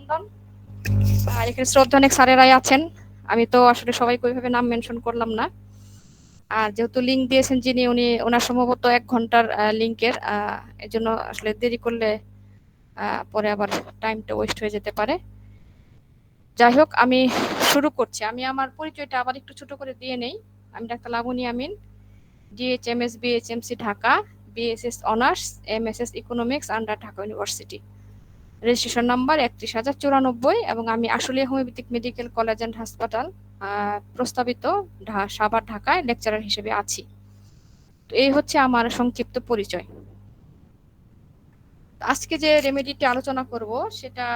অভিনন্দন। আর এখানে শ্রদ্ধা অনেক স্যারেরাই আছেন, আমি তো আসলে সবাইকে ওইভাবে নাম মেনশন করলাম না। আর যেহেতু লিঙ্ক দিয়েছেন যিনি, উনি ওনার সম্ভবত 1 ঘন্টার লিঙ্কের, এর জন্য আসলে দেরি করলে পরে আবার টাইমটা ওয়েস্ট হয়ে যেতে পারে। যাই হোক, আমি শুরু করছি। আমি আমার পরিচয়টা আবার একটু ছোট করে দিয়ে নেই। আমি doctor Laboni Amin, DHMS BHMC Dhaka, BSS honours, MSS economics under Dhaka university. Registration number 31,094 এবং আমি আসলে হোমিওপ্যাথিক মেডিকেল কলেজ অ্যান্ড হাসপাতাল প্রস্তাবিত সাভার ঢাকায় লেকচারার হিসেবে আছি। তো এই হচ্ছে আমার সংক্ষিপ্ত পরিচয়। আজকে যে রেমেডিটি আলোচনা করব সেটা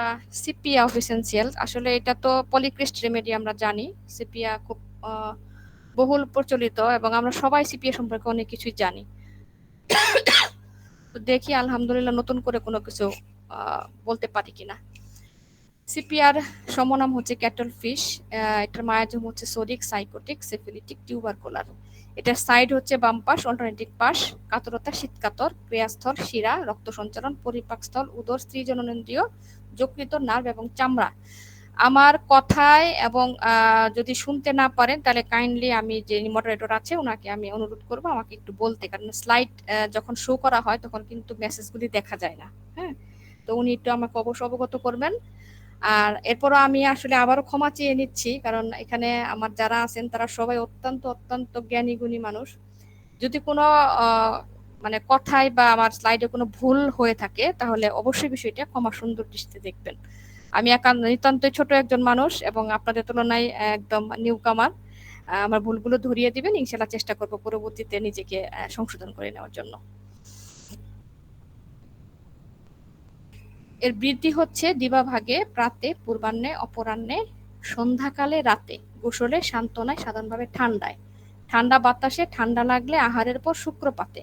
সিপিয়া অফ এসেনশিয়াল। আসলে এটা তো পলিক্রিস্ট রেমেডি, আমরা জানি সিপিয়া খুব বহুল প্রচলিত এবং আমরা সবাই সিপিয়া সম্পর্কে অনেক কিছুই জানি। তো দেখি আলহামদুলিল্লাহ নতুন করে কোনো কিছু বলতে পারি কিনা। সিপিআর সমনাম হচ্ছে ক্যাটল ফিশ। এটার মায়াজম হচ্ছে সোডিক, সাইকোটিক, সেফিলিটিক, টিউবারকুলার। এটার সাইড হচ্ছে বাম পাশ, অল্টারনেটিভ পাশ, কাতরতা, শীতকাতর, ক্রিয়াস্থল, শিরা, রক্ত সঞ্চালন, পরিপাকস্থল, উদর, স্ত্রী জননেন্দ্রিয়, যকৃত, নার্ভ এবং চামড়া। আমার কথায় এবং যদি শুনতে না পারেন তাহলে কাইন্ডলি আমি যে মডারেটর আছে ওনাকে আমি অনুরোধ করব আমাকে একটু বলতে, কারণ স্লাইড যখন শো করা হয় তখন কিন্তু মেসেজগুলি দেখা যায় না। হ্যাঁ, তো উনি একটু আমাকে অবশ্য অবগত করবেন। আর এরপরও আমি আসলে আবারও ক্ষমা চেয়ে নিচ্ছি, কারণ এখানে আমার যারা আছেন তারা সবাই অত্যন্ত অত্যন্ত জ্ঞানী গুণী মানুষ। যদি কোনো মানে কথায় বা আমার স্লাইডে কোনো ভুল হয়ে থাকে তাহলে অবশ্যই বিষয়টা ক্ষমা সুন্দর দৃষ্টিতে দেখবেন। আমি নিতান্তই ছোট একজন মানুষ এবং আপনাদের তুলনায় একদম নিউ কামার। আমার ভুলগুলো ধরিয়ে দিবেন, ইনশাল্লাহ চেষ্টা করব পরবর্তীতে নিজেকে সংশোধন করে নেওয়ার জন্য। এর বৃদ্ধি হচ্ছে দিবাভাগে, প্রাতে, পূর্বাহ্নে, অপরাহ্নে, সন্ধ্যাকালে, রাতে, গোসলে, সান্ত্বনায়, সাধারণভাবে ঠান্ডায়, ঠান্ডা বাতাসে, ঠান্ডা লাগলে, আহারের পর, শুক্রপাতে,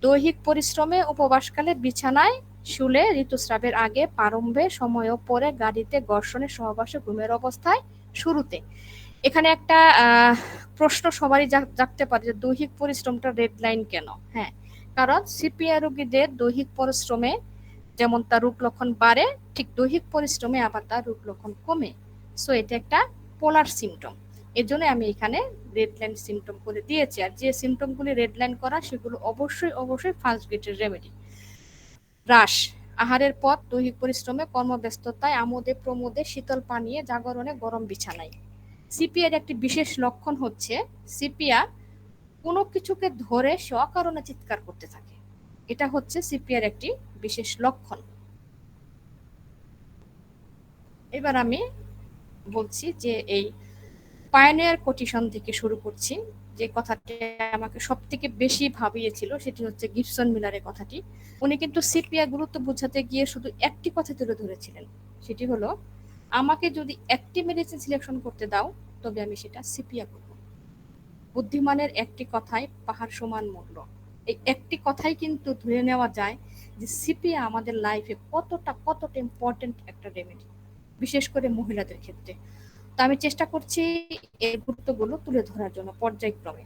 দৈহিক পরিশ্রমে, উপবাসকালে, বিছানায়, শুলে, ঋতুস্রাবের আগে, প্রারম্ভে, সময় ও পরে, গাড়িতে, ঘর্ষণে, সহবাসে, ঘুমের অবস্থায়, শুরুতে। এখানে একটা প্রশ্ন সবারই জাগতে পারে যে দৈহিক পরিশ্রমটা রেড লাইন কেন? হ্যাঁ, কারণ সিপিআর রোগীদের দৈহিক পরিশ্রমে যেমন তার রূপ লক্ষণ বাড়ে, ঠিক দৈহিক পরিশ্রমে আবার তার রূপ লক্ষণ কমে। সো এটা একটা পোলার সিমটম। এর জন্য আমি এখানে রেড লাইন সিমটম করে দিয়েছি। আর যে সিমটমগুলি রেড লাইন করা সেগুলো অবশ্যই অবশ্যই ফার্স্ট গ্রেডের রেমেডি। হ্রাস আহারের পর, দৈহিক পরিশ্রমে, কর্মব্যস্ততায়, আমোদে প্রমোদে, শীতল পানীয়ে, জাগরণে, গরম বিছানায়। সিপিআর একটি বিশেষ লক্ষণ হচ্ছে সিপিয়া কোনো কিছুকে ধরে সে অকারণে চিৎকার করতে থাকে। এটা হচ্ছে সিপিআর একটি বিশেষ লক্ষণ। এবার আমি বলছি যে এই পায়োনিয়ার কোটিশন থেকে শুরু করছি। যে কথাটি আমাকে সব থেকে বেশি ভাবিয়েছিল সেটি হচ্ছে গিবসন মিলারের কথাটি। উনি কিন্তু সিপিআর গুরুত্ব বোঝাতে গিয়ে শুধু একটি কথা তুলে ধরেছিলেন, সেটি হলো আমাকে যদি একটি মেডিসিন সিলেকশন করতে দাও তবে আমি সেটা সিপিআর করব। বুদ্ধিমানের একটি কথায় পাহাড় সমান মূল্য। এই একটি কথাই কিন্তু ধরে নেওয়া যায় যে সিপিআ আমাদের লাইফে কতটা ইম্পর্টেন্ট একটা রেমেডি, বিশেষ করে মহিলাদের ক্ষেত্রে। তো আমি চেষ্টা করছি এর গুরুত্বগুলো তুলে ধরার জন্য পর্যায়ক্রমে।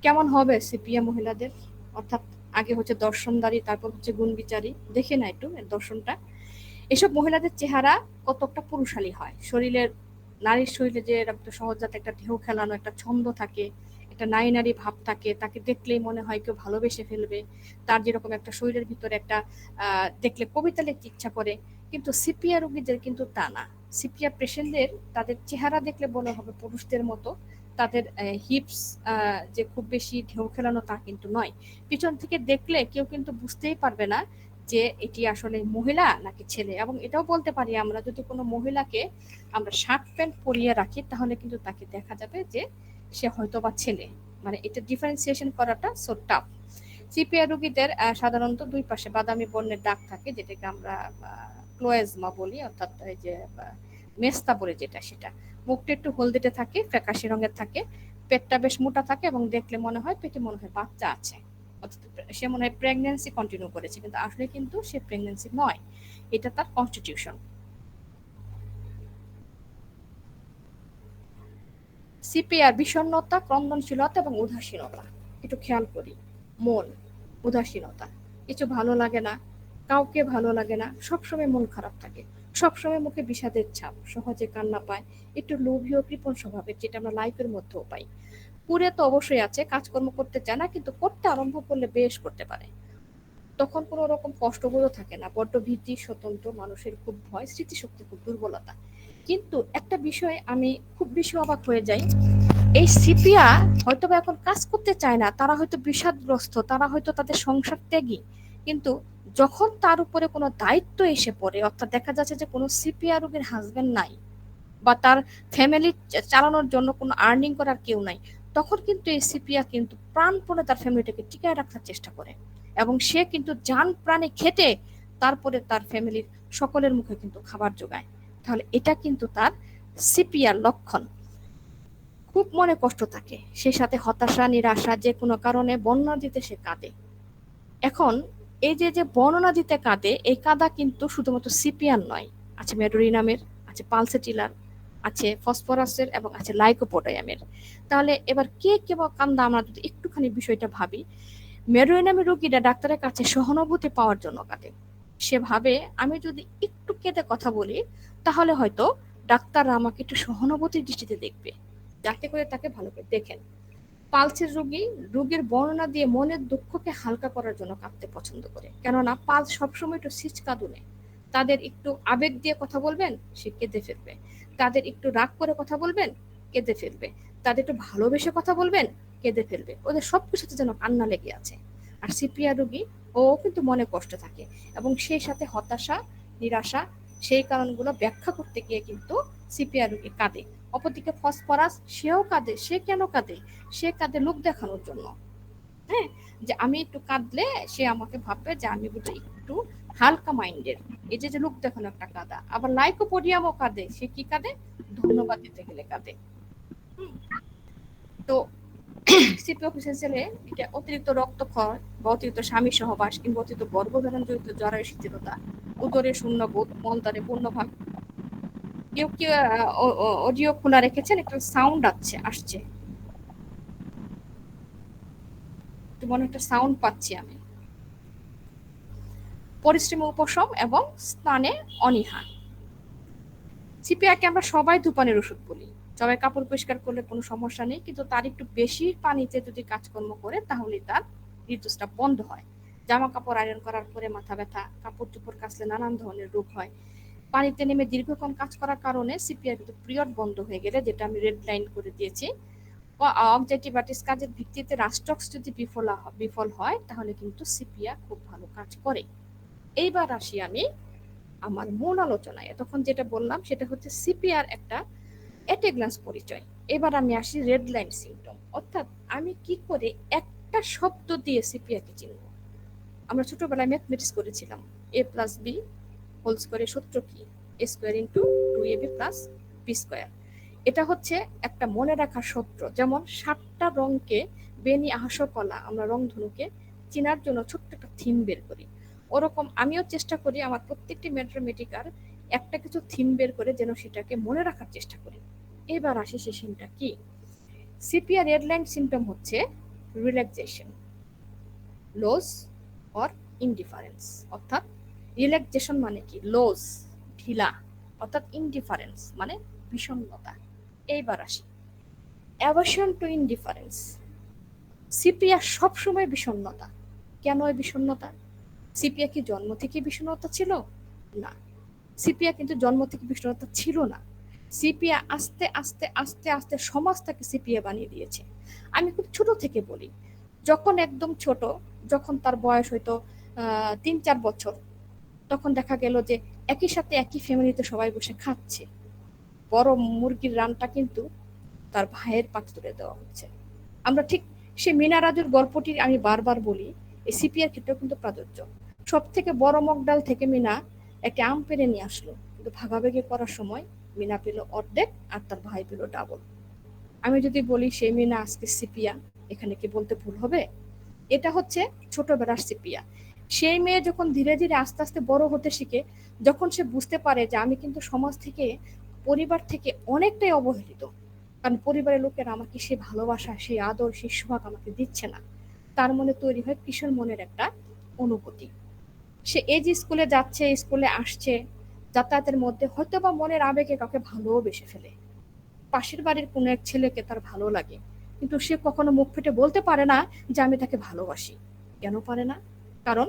কেমন হবে সিপিএ মহিলাদের, অর্থাৎ আগে হচ্ছে দর্শনদারী, তারপর হচ্ছে গুণবিচারী। দেখে না একটু এর দর্শনটা। এসব মহিলাদের চেহারা কতটা পুরুষালী হয়। নারীর শরীরে যে সহজাত একটা ঢেউ খেলানো একটা ছন্দ থাকে, একটা নারী নারী ভাব থাকে, তাকে দেখলেই মনে হয় কেউ ভালোবেসে ফেলবে। তার যেরকম একটা শরীরের ভিতরে একটা দেখলে কবিতা লিখতে ইচ্ছা করে। কিন্তু সিপিআর রোগীদের কিন্তু তা না। সিপিআর পেশেন্টদের তাদের চেহারা দেখলে বলা হবে পুরুষদের মতো। তাদের হিপস যে খুব বেশি ঢেউ খেলানো তা কিন্তু নয়। পিছন থেকে দেখলে কেউ কিন্তু বুঝতেই পারবে না যে এটি আসলে মহিলা নাকি ছেলে। এবং এটাও বলতে পারি আমরা যদি কোনো মহিলাকে আমরা শার্ট প্যান্ট পরিয়ে রাখি তাহলে কিন্তু তাকে দেখা যাবে যে সে হয়তো বা ছেলে। মানে এটা ডিফারেন্সিয়েশন করাটা সো টাফ। সিপিআর রোগীদের সাধারণত দুই পাশে বাদামি বর্ণের দাগ থাকে, যেটাকে আমরা ক্লোয়েজমা বলি, অর্থাৎ এই যে মেস্তা বলে যেটা, সেটা। মুখটা একটু হলদেটে থাকে, ফ্যাকাশে রঙের থাকে, পেটটা বেশ মোটা থাকে এবং দেখলে মনে হয় পেটে মনে হয় বাচ্চা আছে, অর্থাৎ সে মনে হয় প্রেগন্যান্সি কন্টিনিউ করেছে, কিন্তু আসলে কিন্তু সে প্রেগন্যান্সি নয়, এটা তার কনস্টিটিউশন। সিপিআর বিষণ্ণতা, ক্রন্দনশীলতা এবং উদাসীনতা একটু খেয়াল করি। মন, উদাসীনতা, কিছু ভালো লাগে না, কাউকে ভালো লাগে না, সবসময় মন খারাপ থাকে, সবসময় মুখে বিষাদের ছাপ, সহজে কান্না পায়, একটু লোভী ও কৃপণ স্বভাবের, যেটা আমরা লাইফের মধ্যেও পাই। কুড়ে তো অবশ্যই আছে, কাজকর্ম করতে চায় না, কিন্তু করতে আরম্ভ করলে বেশ করতে পারে। তখন কোনো রকম কষ্টবোধও থাকে না, বড্ড ভীতি, স্বতন্ত্র, মানুষের খুব ভয়, স্মৃতিশক্তি খুব দুর্বলতা। কিন্তু একটা বিষয়ে আমি খুব বেশি অবাক হয়ে যাই, এই সিপিয়া হয়তো বা এখন কাজ করতে চায় না, তারা হয়তো বিষাদগ্রস্ত, তারা হয়তো তাদের সংসার ত্যাগী, কিন্তু যখন তার উপরে কোনো দায়িত্ব এসে পড়ে, অর্থাৎ দেখা যাচ্ছে যে কোনো সিপিয়া রোগীর হাজবেন্ড নাই, বা তার ফ্যামিলি চালানোর জন্য কোনো আর্নিং করার কেউ নাই, তখন কিন্তু এই সিপিয়া কিন্তু প্রাণপণে তার ফ্যামিলিটাকে টিকায় রাখার চেষ্টা করে, এবং সে কিন্তু জান প্রাণে খেটে তারপরে তার ফ্যামিলির সকলের মুখে কিন্তু খাবার যোগায়। তাহলে এটা কিন্তু তার সিপিয়ার লক্ষণ। খুব মনে কষ্ট থাকে, সে সাথে হতাশা, নিরাশা, যে কোনো কারণে বর্ণনা দিতে সে কাঁদে। এখন এই যে যে বর্ণনা দিতে কাঁদে, এই কাঁদা কিন্তু শুধুমাত্র সিপিয়ান নয়, আছে মেডোরিনামের, আছে পালসেটিলার, আছে ফসফরাসের, এবং আছে লাইকোপোডিয়ামের। তাহলে এবার কে কেবল কান্দা, আমরা যদি একটুখানি বিষয়টা ভাবি, মেডোরিনামের রোগীরা ডাক্তারের কাছে সহানুভূতি পাওয়ার জন্য কাঁদে। সে ভাবে আমি যদি একটু কেঁদে কথা বলি, তাহলে হয়তো ডাক্তাররা আমাকে একটু সহানুভূতির দৃষ্টিতে দেখবে, যাতে করে তাকে ভালো করে দেখেন। পালসের রোগী রোগীর বর্ণনা দিয়ে মনের দুঃখকে হালকা করার জন্য কাঁদতে পছন্দ করে, কেননা পালস সবসময় একটু সিচকাদুনে। তাদের একটু আবেগ দিয়ে কথা বলবেন, সে কেঁদে ফেলবে। তাদের একটু রাগ করে কথা বলবেন, কেঁদে ফেলবে। তাদের একটু ভালোবেসে কথা বলবেন, কেঁদে ফেলবে। ওদের সবকিছুতে যেন কান্না লেগে আছে। আর সিপিআর রোগী, ও কিন্তু মনে কষ্ট থাকে, এবং সেই সাথে হতাশা, নিরাশা, সেই কারণগুলো ব্যাখ্যা করতে গিয়ে কিন্তু সিপিআর রোগী কাঁদে। অপরদিকে ফসফরাস, সেও কাঁদে। সে কেন কাঁদে? সে কাঁদে লোক দেখানোর জন্য। হ্যাঁ, যে আমি একটু কাঁদলে সে আমাকে ভাববে যে আমি বোধহয় একটু হালকা মাইন্ডের। এই যে যে লোক দেখানো একটা কাঁদা। আবার লাইকোপোডিয়ামও কাঁদে। সে কি কাঁদে? ধন্যবাদ দিতে গেলে কাঁদে। হুম, তো সিপি অফিসের ছেলে এটা অতিরিক্ত রক্তক্ষয়, বা অতিরিক্ত স্বামী সহবাস, কিংবা অতিরিক্ত গর্ভধারণ জড়িত জরায়ু শিথিলতা, উদরে শূন্যবোধ, মলদ্বারে পূর্ণভাব। কেউ কেউ অডিও খোলা রেখেছেন, একটা সাউন্ড আসছে, মনে একটা সাউন্ড পাচ্ছি আমি। পরিশ্রম উপশম এবং স্নানে অনীহা। সিপিআরকে আমরা সবাই ধূপানের ওষুধ বলি। সবাই কাপড় পরিষ্কার করলে কোনো সমস্যা নেই, কিন্তু তার একটু বেশি পানিতে যদি কাজকর্ম করে, তাহলে তার ঋতুস্রাব বন্ধ হয়। জামা কাপড় আয়রন করার পরে মাথা ব্যথা, কাপড় চোপড় কাচলে নানান ধরনের রোগ হয়। পানিতে নেমে দীর্ঘক্ষণ কাজ করার কারণে সিপিআর কিন্তু পিরিয়ড বন্ধ হয়ে গেলে, যেটা আমি রেড লাইন করে দিয়েছি, অবজেক্টিভাইটিস কাজের ভিত্তিতে রাস্টক্স যদি বিফল হয়, তাহলে কিন্তু সিপিআর খুব ভালো কাজ করে। এইবার আসি আমি আমার মূল আলোচনায়। তখন যেটা বললাম সেটা হচ্ছে সিপিআর একটা অ্যাটেগ্লাস পরিচয়। এবার আমি আসি রেড লাইন সিমটম, অর্থাৎ আমি কি করে একটা শব্দ দিয়ে সিপিআরকে চিনব। আমরা ছোটবেলায় ম্যাথমেটিক্স করেছিলাম, এ প্লাস বি হোল স্কোয়ারের সূত্র কি? A square into 2ab plus B square. এটা হচ্ছে একটা মনে রাখার সূত্র। যেমন 7টা রঙকে বেনি আহসকলা, আমরা রংধনুকে চেনার জন্য ছোট্ট একটা থিম বের করি, ওরকম আমিও চেষ্টা করি আমার প্রত্যেকটি ম্যাথমেটিকার একটা কিছু থিম বের করে যেন সেটাকে মনে রাখার চেষ্টা করি। এবার আসি সে সিমটা কি। সিপিআর রেড লাইন সিমটম হচ্ছে রিল্যাক্সেশন, লস অর ইনডিফারেন্স। অর্থাৎ রিল্যাক্সেশন মানে কি? লস, ঢিলা, অর্থাৎ ইনডিফারেন্স মানে বিষণ্ণতা। এইবার আসি অ্যাভারশন টু ইনডিফারেন্স। সিপিআর সবসময় বিষণ্ণতা। কেন এই বিষণ্ণতা? সিপিআর কি জন্ম থেকে বিষণ্ণতা ছিল? না, সিপিআর কিন্তু জন্ম থেকে বিষণ্ণতা ছিল না। সিপিআর আস্তে আস্তে আস্তে আস্তে সমাজ তাকে সিপিআর বানিয়ে দিয়েছে। আমি খুব ছোট থেকে বলি, যখন একদম ছোট, যখন তার বয়স হয়তো 3-4 বছর, তখন দেখা গেল যে একই সাথে একই ফ্যামিলিতে সবাই বসে খাচ্ছে, বড় মুরগির রানটা কিন্তু তার ভাইয়ের পাতে তুলে দেওয়া হচ্ছে। আমরা ঠিক সে মিনা রাজুর গল্পটি আমি বারবার বলি, এই সিপিআর ক্ষেত্রেও কিন্তু প্রযোজ্য। সব থেকে বড় মগ ডাল থেকে মিনা একটি আম পেড়ে নিয়ে আসলো, কিন্তু ভাগাভাগি করার সময় মিনা পেল অর্ধেক আর তার ভাই পেল ডাবল। আমি যদি বলি সেই মিনা আজকে সিপিয়া, এখানে কি বলতে ভুল হবে? এটা হচ্ছে ছোটবেলার সিপিয়া। সেই মেয়ে যখন ধীরে ধীরে আস্তে আস্তে বড় হতে শিখে, যখন সে বুঝতে পারে যে আমি কিন্তু সমাজ থেকে, পরিবার থেকে অনেকটাই অবহেলিত, কারণ পরিবারের লোকেরা আমাকে সে ভালোবাসা, সেই আদর, সেই সোহাগ আমাকে দিচ্ছে না, তার মনে তৈরি হয় কিশোর মনের একটা অনুভূতি। সে এই যে স্কুলে যাচ্ছে, স্কুলে আসছে, যাতায়াতের মধ্যে হয়তো বা মনের আবেগে কাউকে ভালোবেসে ফেলে, পাশের বাড়ির কোনো এক ছেলেকে তার ভালো লাগে, কিন্তু সে কখনো মুখ ফুটে বলতে পারে না যে আমি তাকে ভালোবাসি। কেন পারে না? কারণ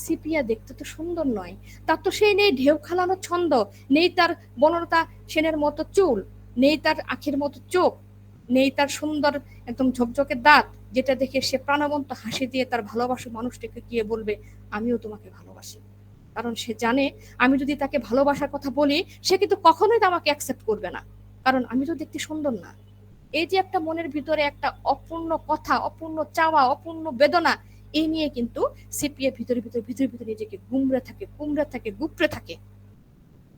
সিপিয়া দেখতে তো সুন্দর নয়, তার তো সেই নেই ঢেউ খেলানোর ছন্দ, নেই তার বনলতা সেনের মতো চুল, নেই তার আখের মতো চোখ, নেই তার সুন্দর একদম ঝকঝকে দাঁত, যেটা দেখে সে প্রাণবন্ত হাসি দিয়ে তার ভালোবাসা মানুষটাকে গিয়ে বলবে আমিও তোমাকে ভালোবাসি। কারণ সে জানে আমি যদি তাকে ভালোবাসার কথা বলি, সে কিন্তু কখনোই আমাকে অ্যাকসেপ্ট করবে না, কারণ আমি তো দেখতে সুন্দর না। এই যে একটা মনের ভিতরে একটা অপূর্ণ কথা, অপূর্ণ চাওয়া, অপূর্ণ বেদনা, এই নিয়ে কিন্তু সিপিএ ভিতরে ভিতরে ভিতরে ভিতরে নিজেকে গুমড়ে থাকে, কুমড়ে থাকে, গুপড়ে থাকে।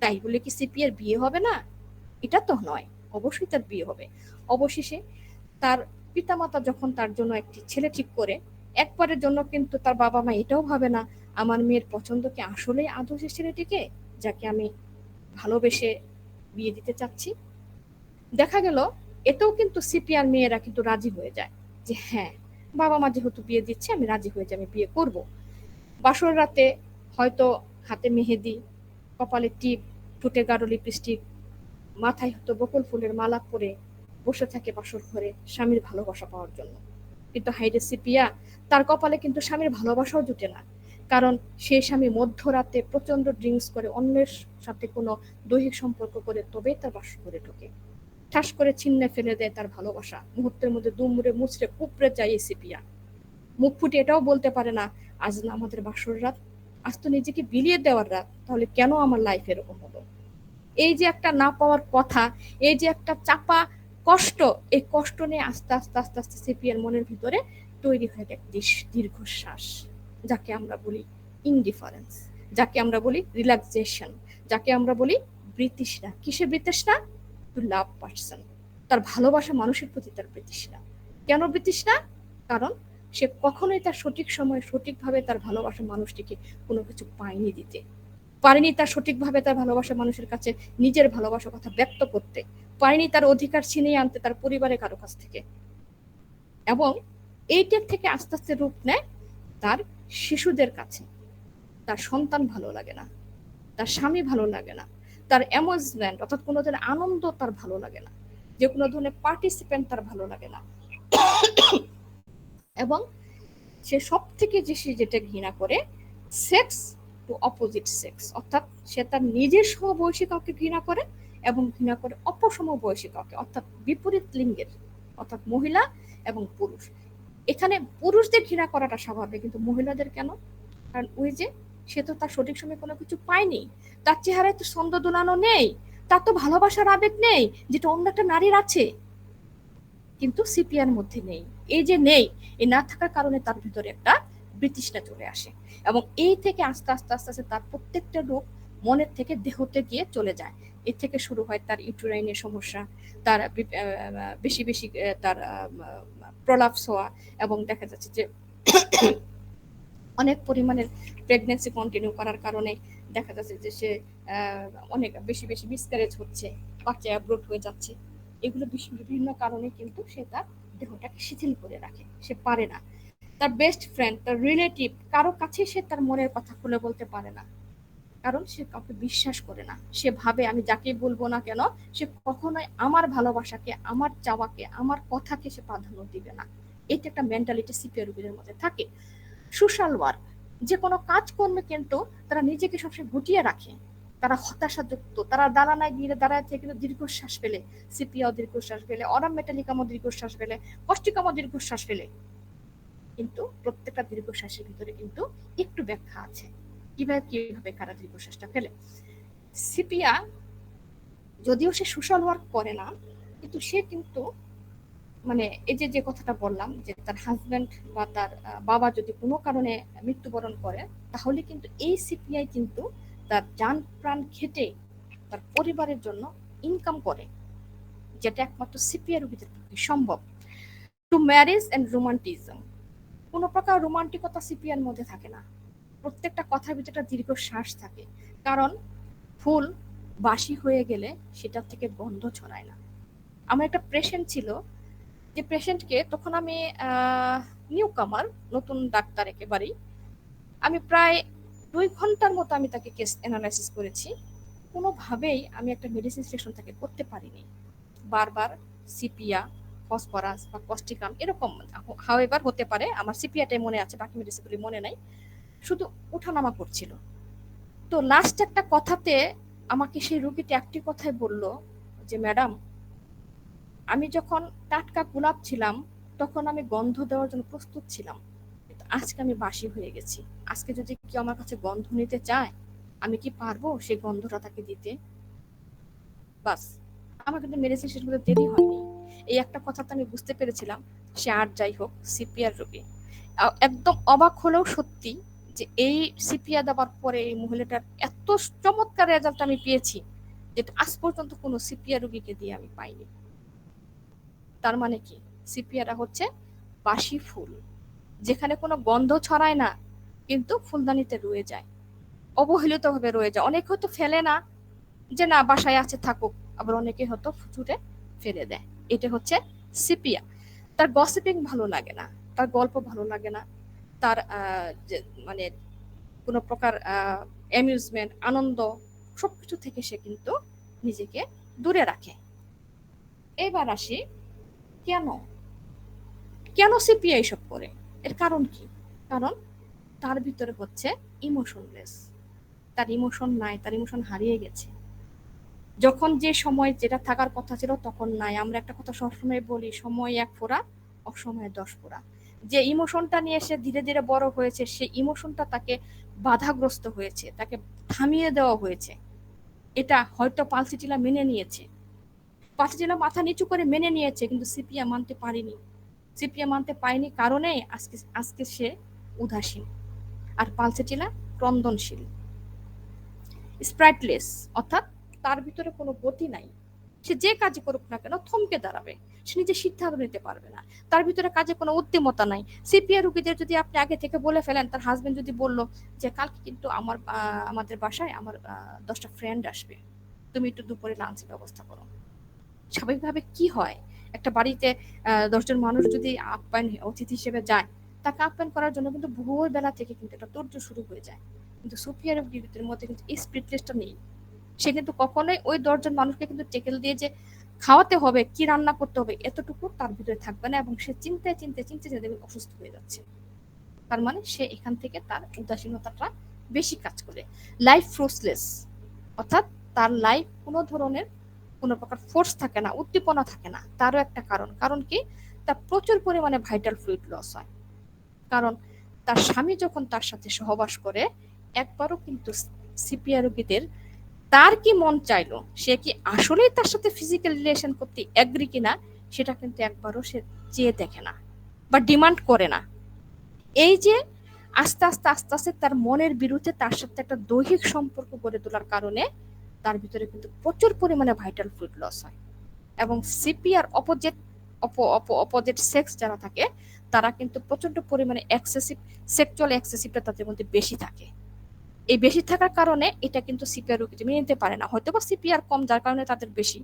তাই বলে কি সিপিএর বিয়ে হবে না? এটা তো নয়, অবশ্যই তার বিয়ে হবে। অবশেষে তার পিতামাতা যখন তার জন্য একটি ছেলে ঠিক করে, একবারের জন্য কিন্তু তার বাবা মা এটাও ভাবে না আমার মেয়ের পছন্দ কি আসলেই আদৌ সে ছেলেটিকে যাকে আমি ভালোবেসে বিয়ে দিতে চাচ্ছি। দেখা গেল এতেও কিন্তু সিপিআর মেয়েরা কিন্তু রাজি হয়ে যায় যে হ্যাঁ, বাবা মা যেহেতু বিয়ে দিচ্ছে আমি রাজি হয়ে যাই, আমি বিয়ে করব। বাসর রাতে হয়তো হাতে মেহেদি, কপালে টিপ, ঠোঁটে গাঢ় লিপস্টিক, মাথায় হয়তো বকুল ফুলের মালা পরে বসে থাকে বাসর ঘরে স্বামীর ভালোবাসা পাওয়ার জন্য। কিন্তু হাইরে সিপিয়া, তার কপালে কিন্তু স্বামীর ভালোবাসাও জুটে না, কারণ সেই স্বামী মধ্যরাতে প্রচন্ড ড্রিঙ্কস করে অন্যের সাথে কোনো দৈহিক সম্পর্ক করে তবেই তার বাসর ঘরে ঢোকে। ঠাস করে ছিন্নে ফেলে দেয় তার ভালোবাসা, মুহূর্তের মধ্যে দুমড়ে মুচড়ে কুপড়ে যায় এই সিপিয়া। মুখ ফুটে এটাও বলতে পারে না আজ না আমাদের বাসর রাত, আজ তো নিজেকে বিলিয়ে দেওয়ার রাত, তাহলে কেন আমার লাইফ এরকম হলো। এই যে একটা না পাওয়ার কথা, এই যে একটা চাপা কষ্ট, এই কষ্ট নিয়ে আস্তে আস্তে আস্তে আস্তে সিপিএর মনের ভিতরে তৈরি হয়ে গেছে দীর্ঘশ্বাস, যাকে আমরা বলি ইনডিফারেন্স, যাকে আমরা বলি রিল্যাক্সেশন, যাকে আমরা বলি বৃতৃষ্ণা। কিসের বৃতৃষ্ণা? টু লাভ পার্সন, তার ভালোবাসা মানুষের প্রতি তার বৃতৃষ্ণা। কেন বৃতৃষ্ণা? কারণ সে কখনোই তার সঠিক সময় সঠিকভাবে তার ভালোবাসা মানুষটিকে কোনো কিছু পায়নি দিতে, পারেনি তার সঠিকভাবে তার ভালোবাসা মানুষের কাছে নিজের ভালোবাসার কথা ব্যক্ত করতে, পারেনি তার অধিকার ছিনিয়ে আনতে তার পরিবারের কারো কাছ থেকে। এবং এইটার থেকে আস্তে আস্তে রূপ নেয় তার শিশুদের কাছে। তার সন্তান ভালো লাগে না, তার স্বামী ভালো লাগে না, তার অ্যামুজমেন্ট অর্থাৎ কোনো ধরনের আনন্দ তার ভালো লাগে না, যে কোনো ধরনের পার্টিসিপেন্ট তার ভালো লাগে না। এবং সে সব থেকে বেশি যেটা ঘৃণা করে, সেক্স টু অপোজিট সেক্স, অর্থাৎ সে তার নিজের সমবয়সী কাউকে ঘৃণা করে এবং ঘৃণা করে অপসমবয়সী কাউকে, অর্থাৎ বিপরীত লিঙ্গের, অর্থাৎ মহিলা এবং পুরুষ। এখানে পুরুষদের ঘৃণা করাটা স্বাভাবিক, কিন্তু মহিলাদের কেন? কারণ ওই যে সে তো তার সঠিক সময় কোনো কিছু পায়নি, তার চেহারায় তো ছন্দ দোলানো নেই, তার তো ভালোবাসার আবেগ নেই যেটা অন্য একটা নারীর আছে, কিন্তু সিপিআর মধ্যে নেই। এই যে নেই, এই না থাকার কারণে তার ভিতরে একটা বিতৃষ্ণা চলে আসে, এবং এই থেকে আস্তে আস্তে আস্তে আস্তে তার প্রত্যেকটা রূপ মনের থেকে দেহতে গিয়ে চলে যায়। এর থেকে শুরু হয় তার ইউটেরাইনের সমস্যা, তার বেশি বেশি তার প্রলাপস হওয়া, এবং দেখা যাচ্ছে যে অনেক পরিমাণের প্রেগনেন্সি কন্টিনিউ করার কারণে দেখা যাচ্ছে যে সে অনেক বেশি বেশি মিসক্যারেজ হচ্ছে, বাচ্চা অ্যাব্রোড হয়ে যাচ্ছে। এগুলো বিভিন্ন কারণে কিন্তু সে তার দেহটাকে শিথিল করে রাখে, সে পারে না তার বেস্ট ফ্রেন্ড, তার রিলেটিভ কারো কাছে সে তার মনের কথা খুলে বলতে পারে না, কারণ সে কাউকে বিশ্বাস করে না। সে ভাবে আমি যাকে বলবো না কেন সে কখনোই আমার ভালোবাসাকে, আমার চাওয়াকে, আমার কথাকে সে প্রাধান্য দিবে না। এটা একটা মেন্টালিটি সিপিআর রোগীদের মধ্যে থাকে। সোশ্যাল ওয়ার্ক, যে কোনো কাজকর্মে কিন্তু তারা নিজেকে সবসময় গুটিয়ে রাখে, তারা হতাশাযুক্ত, তারা দাঁড়ানায় গিয়ে দাঁড়ায় থেকে কিন্তু দীর্ঘশ্বাস ফেলে, সিপিআও দীর্ঘশ্বাস ফেলে, অরাম মেটালিকামও দীর্ঘশ্বাস ফেলে, কষ্টিকামও দীর্ঘশ্বাস ফেলে। কিন্তু প্রত্যেকটা দীর্ঘশ্বাসের ভিতরে কিন্তু একটু ব্যাখ্যা আছে কিভাবে কিভাবে কারা দীর্ঘশ্বাসটা ফেলে। সিপিয়া যদিও সে সোশ্যাল ওয়ার্ক করে না, কিন্তু সে কিন্তু মানে এই যে যে কথাটা বললাম যে তার হাজব্যান্ড বা তার বাবা যদি কোনো কারণে মৃত্যুবরণ করে, তাহলে কিন্তু এই সিপিআই কিন্তু তার জান প্রাণ খেটে তার পরিবারের জন্য ইনকাম করে, যেটা একমাত্র সিপিআই রোগীদের পক্ষে সম্ভব। টু ম্যারেজ এন্ড রোমান্টিজম, কোনো প্রকার রোমান্টিকতা সিপিআর মধ্যে থাকে না, প্রত্যেকটা কথার ভিতরে দীর্ঘ শ্বাস থাকে, কারণ ফুল বাসি হয়ে গেলে সেটার থেকে গন্ধ ছড়ায় না। আমার একটা পেশেন্ট ছিল, যে পেশেন্টকে তখন আমি নিউ কামার, নতুন ডাক্তার একেবারেই, আমি প্রায় 2 ঘন্টার মতো আমি তাকে কেস অ্যানালাইসিস করেছি। কোনোভাবেই আমি একটা মেডিসিন সিলেকশন তাকে করতে পারিনি। বারবার সিপিয়া, ফসফরাস বা কস্টিকাম এরকম হাওয়েভার হতে পারে, আমার সিপিয়াটাই মনে আছে, বাকি মেডিসিনগুলি মনে নাই, শুধু ওঠানামা করছিল। তো লাস্ট একটা কথাতে আমাকে সেই রোগীটি একটি কথাই বলল যে ম্যাডাম, আমি যখন টাটকা গোলাপ ছিলাম তখন আমি গন্ধ দেওয়ার জন্য প্রস্তুত ছিলাম, কিন্তু আজকে আমি বাসি হয়ে গেছি। আজকে যদি কেউ আমার কাছে গন্ধ নিতে চায়, আমি কি পারবো সেই গন্ধটা তাকে দিতে? বাস, আমার কিন্তু মেডিসিন শেষ করতে দেরি হয়নি। এই একটা কথাতে আমি বুঝতে পেরেছিলাম সে আর যাই হোক সিপিআর রোগী। একদম অবাক হলেও সত্যি যে এই সিপিআর দেওয়ার পরে এই মহিলাটার এত চমৎকার রেজাল্ট আমি পেয়েছি, যেটা আজ পর্যন্ত কোনো সিপিআর রোগীকে দিয়ে আমি পাইনি। তার মানে কি, সিপিয়ারা হচ্ছে বাসি ফুল, যেখানে কোনো গন্ধ ছড়ায় না কিন্তু ফুলদানিতে রয়ে যায়, অবহেলিত ভাবে রয়ে যায়। অনেকে হয়তো ফেলে না, যে না বাসায় আছে থাকুক, আবার অনেকে হয়তো ফুচুরে ফেলে দেয়। এটা হচ্ছে সিপিয়া। তার গসিপিং ভালো লাগে না, তার গল্প ভালো লাগে না, তার মানে কোনো প্রকার অ্যামিউজমেন্ট, আনন্দ, সবকিছু থেকে সে কিন্তু নিজেকে দূরে রাখে। এবার আসি, কেন কেন সিপিআই এসব করে? এর কারণ কি? কারণ তার ভিতরে হচ্ছে ইমোশনলেস, তার ইমোশন নাই, তার ইমোশন হারিয়ে গেছে। যখন যে সময় যেটা থাকার কথা ছিল তখন নাই। আমরা একটা কথা সবসময় বলি, সময় 1 ফোঁটা, অসময়ে 10 ফোঁটা। যে ইমোশনটা নিয়ে সে ধীরে ধীরে বড় হয়েছে, সেই ইমোশনটা তাকে বাধাগ্রস্ত হয়েছে, তাকে থামিয়ে দেওয়া হয়েছে। এটা হয়তো পালসিটিলা মেনে নিয়েছে, পালসিটিলা মাথা নিচু করে মেনে নিয়েছে, কিন্তু সিপিয়া মানতে পারেনি। সিপিয়া মানতে পারেনি কারণে আজকে আজকে সে উদাসীন। আর পালসিটিলা ক্রন্দনশীল, স্প্রাইটলেস, অর্থাৎ তার ভিতরে কোনো গতি নাই। সে যে কাজই করুক না কেন থমকে দাঁড়াবে, সে নিজে সিদ্ধান্ত নিতে পারবে না, তার ভিতরে কাজে কোনো উদ্যমতা নাই। সিপিআর রুগীদের যদি আপনি আগে থেকে বলে ফেলেন, তার হাজবেন্ড যদি বলল যে কালকে কিন্তু আমাদের বাসায় আমার 10টা ফ্রেন্ড আসবে, তুমি একটু দুপুরে লাঞ্চের ব্যবস্থা করো। স্বাভাবিকভাবে কি হয়, একটা বাড়িতে 10 জন মানুষ যদি আপ্যায়ন অতিথি হিসেবে যায়, তাকে আপ্যায়ন করার জন্য কিন্তু ভোর বেলা থেকে কিন্তু একটা তোড়জোড় শুরু হয়ে যায়। কিন্তু সুপিরিয়র ডিগ্রিদের মধ্যে কিন্তু এই স্পিরিটলেসটা নেই। সে কিন্তু কখনোই ওই 10 জন মানুষকে কিন্তু টেকেল দিয়ে যে খাওয়াতে হবে, কি রান্না করতে হবে, এতটুকু তার ভিতরে থাকবে না, এবং সে চিন্তায় চিন্তায় চিন্তে চিন্তে অসুস্থ হয়ে যাচ্ছে। তার মানে সে এখান থেকে তার উদাসীনতাটা বেশি কাজ করে। লাইফ ফোর্সলেস, অর্থাৎ তার লাইফ কোনো ধরনের কোনো প্রকার ফোর্স থাকে না, উদ্দীপনা থাকে না। তারও একটা কারণ, কারণ কি, তার প্রচুর পরিমাণে ভাইটাল ফ্লুইড লস হয়। কারণ তার স্বামী যখন তার সাথে সহবাস করে, একবারও কিন্তু সিপিআর রোগীদের তার কি মন চাইলো, সে কি আসলেই তার সাথে ফিজিক্যাল রিলেশন করতে এগ্রি কিনা, সেটা কিন্তু একবারও সে চেয়ে দেখে না বা ডিমান্ড করে না। এই যে আস্তে আস্তে আস্তে আস্তে তার মনের বিরুদ্ধে তার সাথে একটা দৈহিক সম্পর্ক গড়ে তোলার কারণে তার ভিতরে কিন্তু প্রচুর পরিমাণে ভাইটাল ফ্লুইড লস হয়। এবং সিপিআর অপোজিট সেক্স যারা থাকে, তারা কিন্তু প্রচন্ড পরিমাণে এক্সেসিভ, সেক্সুয়াল এক্সেসিভটা তাদের মধ্যে বেশি থাকে। এই বেশি থাকার কারণে এটা কিন্তু সিপিআর রোগীতে মেনে নিতে পারে না, হয়তো বা সিপিআর কম যার কারণে তাদের বেশি,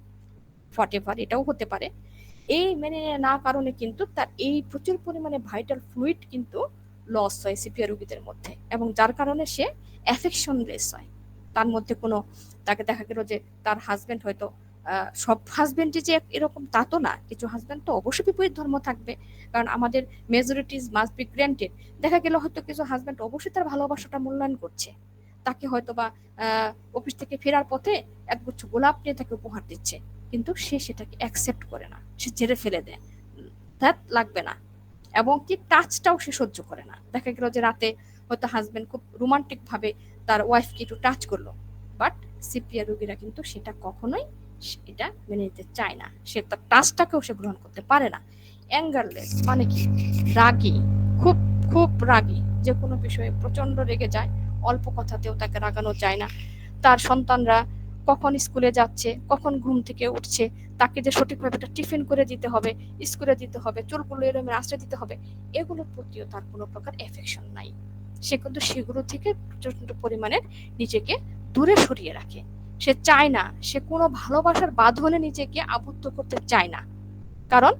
হোয়াটএভার, এটাও হতে পারে। এই মেনে না কারণে কিন্তু তার এই প্রচুর পরিমাণে ভাইটাল ফ্লুইড কিন্তু লস হয় সিপিআর রোগীদের মধ্যে, এবং যার কারণে সে অ্যাফেকশনলেস হয়। তার মধ্যে কোনো, তাকে দেখা গেল যে তার হাজবেন্ড হয়তো, সব হাজবেন্ডই যে এরকম তা তো না, কিছু হাজবেন্ড তো অবশ্যই বিপরীত ধর্ম থাকবে, কারণ আমাদের মেজরিটিজ মাস্ট বি গ্র্যান্টেড। দেখা গেল হয়তো কিছু হাজবেন্ড অবশ্যই তার ভালোবাসাটা মূল্যায়ন করছে, তাকে হয়তো বা অফিস থেকে ফেরার পথে একগুচ্ছ গোলাপ নিয়ে তাকে উপহার দিচ্ছে, কিন্তু সে সেটাকে অ্যাকসেপ্ট করে না, সে ঝেড়ে ফেলে দেয়, দ্যাট লাগবে না। এবং কি টাচটাও সে সহ্য করে না। দেখা গেল যে রাতে হয়তো হাজবেন্ড খুব রোমান্টিক ভাবে তার ওয়াইফকে একটু টাচ করলো, বাট সিপিআর রোগীরা কিন্তু সেটা কখনোই এটা মেনে নিতে চায় না, সে তার টাচটাকেও সে গ্রহণ করতে পারে না। অ্যাঙ্গারলেস মানে কি, রাগী, খুব খুব রাগী, যে কোনো বিষয়ে প্রচন্ড রেগে যায়, অল্প কথাতেও তাকে রাগানো যায় না। তার সন্তানরা কখন স্কুলে যাচ্ছে, কখন ঘুম থেকে উঠছে, তাকে যে সঠিকভাবে একটা টিফিন করে দিতে হবে, স্কুলে দিতে হবে, চুলগুলো এরমে আশ্রয় দিতে হবে, এগুলোর প্রতিও তার কোনো প্রকার এফেকশন নাই। সে কিন্তু সেগুলো থেকে প্রচন্ড পরিমাণে নিজেকে দূরে সরিয়ে রাখে। সে চায় না, সে কোনো ভালোবাসার বাঁধনে নিজেকে আবদ্ধ করতে চায় না। কারণ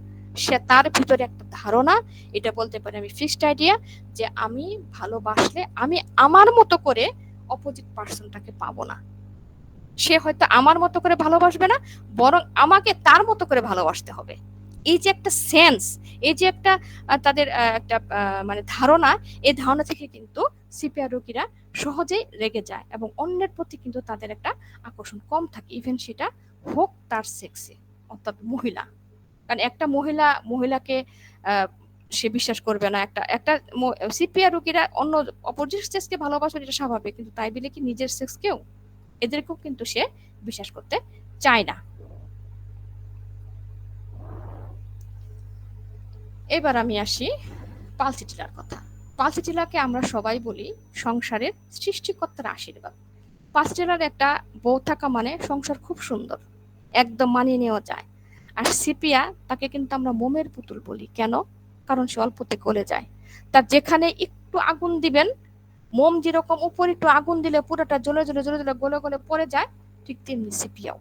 সে তার ভিতরে একটা ধারণা, এটা বলতে পারি আমি ফিক্সড আইডিয়া, যে আমি ভালোবাসলে আমি আমার মতো করে অপোজিট পার্সনটাকে পাবো না। সে হয়তো আমার মতো করে ভালোবাসবে না, বরং আমাকে তার মতো করে ভালোবাসতে হবে। এই যে একটা সেন্স, এই যে একটা তাদের একটা মানে ধারণা, এই ধারণা থেকে কিন্তু সিপিআর রোগীরা সহজেই রেগে যায় এবং অন্যের প্রতি কিন্তু তাদের একটা আকর্ষণ কম থাকে, ইভেন সেটা হোক তার সেক্সে, অর্থাৎ মহিলা। কারণ একটা মহিলাকে সে বিশ্বাস করবে না। একটা একটা সিপিআর রোগীরা অন্য অপোজিট সেক্সকে ভালোবাসবে, এটা স্বাভাবিক, কিন্তু তাই বলে কি নিজের সেক্সকেও, এদেরকেও কিন্তু সে বিশ্বাস করতে চায় না। এবার আমি আসি পালসিটিলার কথা। পালসিটিলাকে আমরা সবাই বলি সংসারের সৃষ্টিকর্তার আশীর্বাদ। পালসিটিলার একটা বউ থাকা মানে সংসার খুব সুন্দর, একদম মানিয়ে নেওয়া যায়। আর সিপিয়া, তাকে কিন্তু আমরা মোমের পুতুল বলি। কেন? কারণ সে অল্পতে গলে যায়। তার যেখানে একটু আগুন দিবেন, মোম যেরকম উপর একটু আগুন দিলে পুরোটা জ্বলে জ্বলে জ্বলে জ্বলে গলে গলে পড়ে যায়, ঠিক তেমনি সিপিয়াও।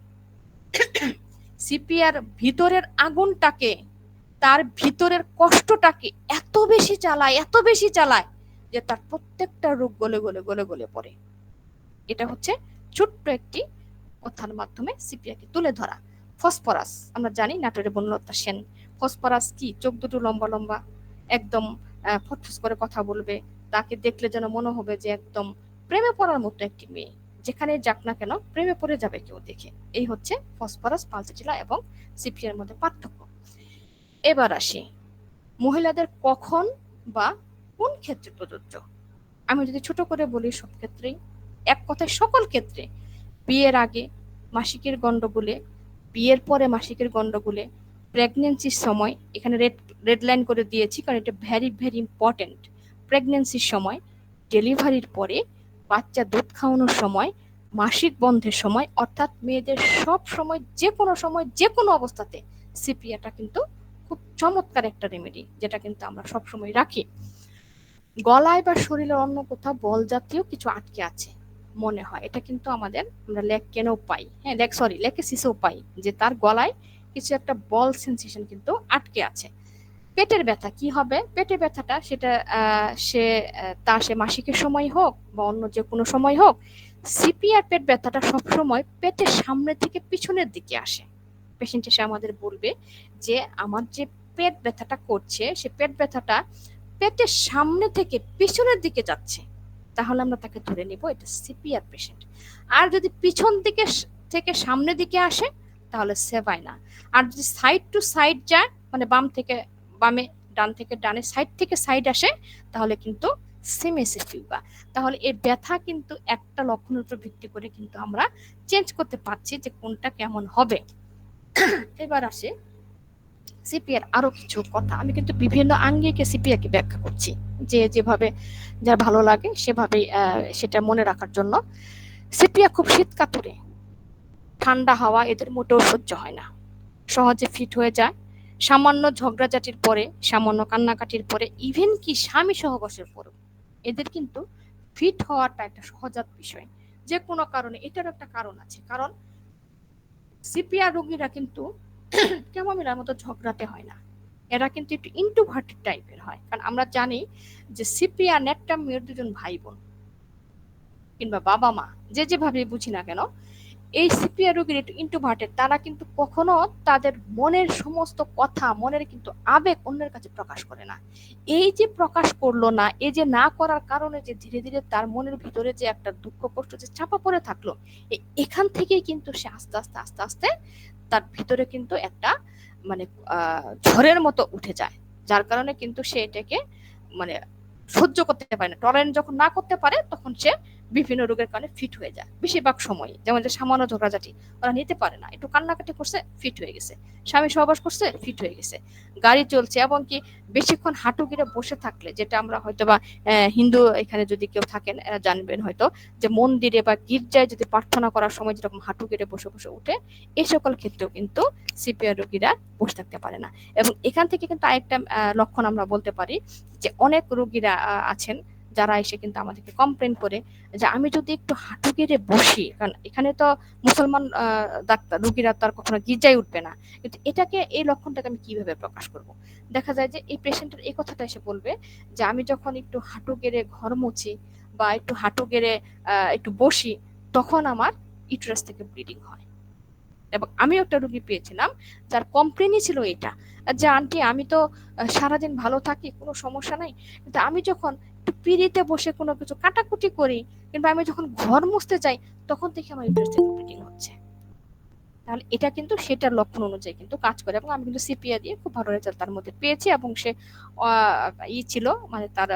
সিপিয়ার ভিতরের আগুনটাকে, তার ভিতরের কষ্টটাকে এত বেশি চালায়, এত বেশি চালায়, যে তার প্রত্যেকটা রূপ গলে গলে গলে গলে পড়ে। এটা হচ্ছে ছোট্ট একটি কথার মাধ্যমে সিপিয়াকে তুলে ধরা। ফসফরাস, আমরা জানি নাটোরে বনলতা সেন। ফসফরাস কি? চোখ দুটো লম্বা লম্বা, একদম ফটফস করে কথা বলবে, তাকে দেখলে যেন মনে হবে যে একদম প্রেমে পড়ার মতো একটি মেয়ে, যেখানে যাক না কেন প্রেমে পড়ে যাবে কেউ দেখে। এই হচ্ছে ফসফরাস, পালসিটিলা এবং সিপিয়ার মধ্যে পার্থক্য। এবার আসি মহিলাদের কখন বা কোন ক্ষেত্রে প্রযোজ্য। আমি যদি ছোট করে বলি, সব ক্ষেত্রেই, এক কথায় সকল ক্ষেত্রে। বিয়ের আগে মাসিকের গন্ডগোলে, বিয়ের পরে মাসিকের গন্ডগোলে, প্রেগনেন্সির সময়, এখানে রেড রেড লাইন করে দিয়েছি কারণ এটা ভেরি ভেরি ইম্পর্টেন্ট। প্রেগনেন্সির সময়, ডেলিভারির পরে, বাচ্চা দুধ খাওয়ানোর সময়, মাসিক বন্ধের সময়, অর্থাৎ মেয়েদের সব সময়, যে কোনো সময়, যে কোনো অবস্থাতে সিপিয়াটা কিন্তু খুব চমৎকার একটা রেমেডি, যেটা কিন্তু আমরা সব সময় রাখি। গলায় বা শরীরের অন্য কোথাও বল জাতীয় কিছু আটকে আছে মনে হয়, এটা কিন্তু আমরা লেগ কেনেও পাই, হ্যাঁ লেকেসিসেও পাই, যে তার গলায় কিছু একটা বল সেন্সেশন কিন্তু আটকে আছে। পেটের ব্যথা কি হবে? পেটের ব্যথাটা সেটা সে মাসিকের সময় হোক বা অন্য যে কোনো সময় হোক, সিপিআর পেট ব্যথাটা সবসময় পেটের সামনে থেকে পিছনের দিকে আসে। পেশেন্ট এসে আমাদের বলবে যে আমার যে পেট ব্যথাটা করছে, সে পেট ব্যথাটা পেটের সামনে থেকে পিছনের দিকে যাচ্ছে, তাহলে আমরা তাকে ধরে নিব এটা সিপিআর পেশেন্ট। আর যদি পিছন দিকে থেকে সামনের দিকে আসে, তাহলে সেভাইনা। আর যদি সাইড টু সাইড যায়, মানে বাম থেকে বামে, ডান থেকে ডানে, সাইড থেকে সাইড আসে, তাহলে কিন্তু সেমেসিফিউগা। তাহলে এই ব্যথা কিন্তু একটা লক্ষণের উপর ভিত্তি করে কিন্তু আমরা চেঞ্জ করতে পারছি যে কোনটা কেমন হবে। এবার আসে সিপিআর আরো কিছু কথা। আমি কিন্তু বিভিন্ন আঙ্গিকে সিপিআরকে ব্যাখ্যা করছি, যে যেভাবে যার ভালো লাগে সেভাবে সেটা মনে রাখার জন্য। সিপিআর খুব শীত কাতুরে, ঠান্ডা হাওয়া এদের মোটেও সহ্য হয় না, সহজে ফিট হয়ে যায়। সামান্য ঝগড়াঝাটির পরে, সামান্য কান্নাকাটির পরে, ইভেন কি স্বামী সহবাসের পরেও এদের কিন্তু ফিট হওয়াটা একটা সহজাত বিষয়। যে কোনো কারণে, এটার একটা কারণ আছে, কারণ সিপিআর রোগীরা কিন্তু ক্যামোমিলার মতো ঝগড়াতে হয় না, এরা কিন্তু একটু ইন্ট্রোভার্টেড টাইপের হয়। কারণ আমরা জানি যে সিপিআর নেকটামিয়ার দুজন ভাই বোন কিংবা বাবা মা, যে যেভাবে বুঝি না কেন, এই সিপিআর রোগীর একটু ইন্ট্রোভার্টেড, তারা কিন্তু কখনো তাদের মনের সমস্ত কথা, মনের কিন্তু আবেগ অন্যের কাছে প্রকাশ করে না। এই যে প্রকাশ করলো না, এই যে না করার কারণে যে ধীরে ধীরে তার মনের ভিতরে যে একটা দুঃখ কষ্ট যে চাপা পড়ে থাকলো, এখান থেকেই কিন্তু সে আস্তে আস্তে আস্তে আস্তে তার ভিতরে কিন্তু একটা মানে ঝড়ের মতো উঠে যায়, যার কারণে কিন্তু সে এটাকে মানে সহ্য করতে পারে না। টলারেন্স যখন না করতে পারে, তখন সে বিভিন্ন রোগের কারণে ফিট হয়ে যায় বেশিরভাগ সময়। যেমন যে সামান্য ঝগড়াঝাটি ওরা নিতে পারে না, একটু কান্নাকাটি করছে ফিট হয়ে গেছে, স্বামী সহবাস করছে ফিট হয়ে গেছে, গাড়ি চলছে, এবং কি বেশিক্ষণ হাঁটু গিরে বসে থাকলে, যেটা আমরা হয়তো বা হিন্দু এখানে যদি কেউ থাকেন এরা জানবেন হয়তো, যে মন্দিরে বা গির্জায় যদি প্রার্থনা করার সময় যেরকম হাঁটু গিরে বসে বসে উঠে, এই সকল ক্ষেত্রেও কিন্তু সিপিআর রোগীরা বসে থাকতে পারে না। এবং এখান থেকে কিন্তু আরেকটা লক্ষণ আমরা বলতে পারি, যে অনেক রোগীরা আছেন যারা এসে কিন্তু আমাদেরকে কমপ্লেন করে যে আমি যদি একটু হাঁটু গেড়ে বসি, কারণ এখানে তো মুসলমান ডাক্তার রুগীরা তো আর কখনো গির্জায় উঠবে না, কিন্তু এটাকে এই লক্ষণটাকে আমি কিভাবে প্রকাশ করব। দেখা যায় যে এই পেশেন্টের এই কথাটা এসে বলবে যে আমি যখন একটু হাঁটু গেড়ে ঘর মুছি বা একটু হাঁটু গেড়ে একটু বসি, তখন আমার ইউটেরাস থেকে ব্লিডিং হয়। এবং আমিও একটা রুগী পেয়েছিলাম যার কমপ্লেনই ছিল এটা, যে আন্টি আমি তো সারাদিন ভালো থাকি, কোনো সমস্যা নাই, কিন্তু আমি যখন একটু পিড়িতে বসে কোনো কিছু কাটাকুটি করি কিংবা আমি যখন ঘর মুছতে যাই, তখন থেকে আমার ইউটেরাস থেকে ব্লিডিং হচ্ছে। তাহলে এটা কিন্তু সেটার লক্ষণ অনুযায়ী কিন্তু কাজ করে। এবং আমি কিন্তু সিপিআর দিয়ে খুব ভালো রেজাল্ট তার মধ্যে পেয়েছি। এবং সে ছিল, মানে তার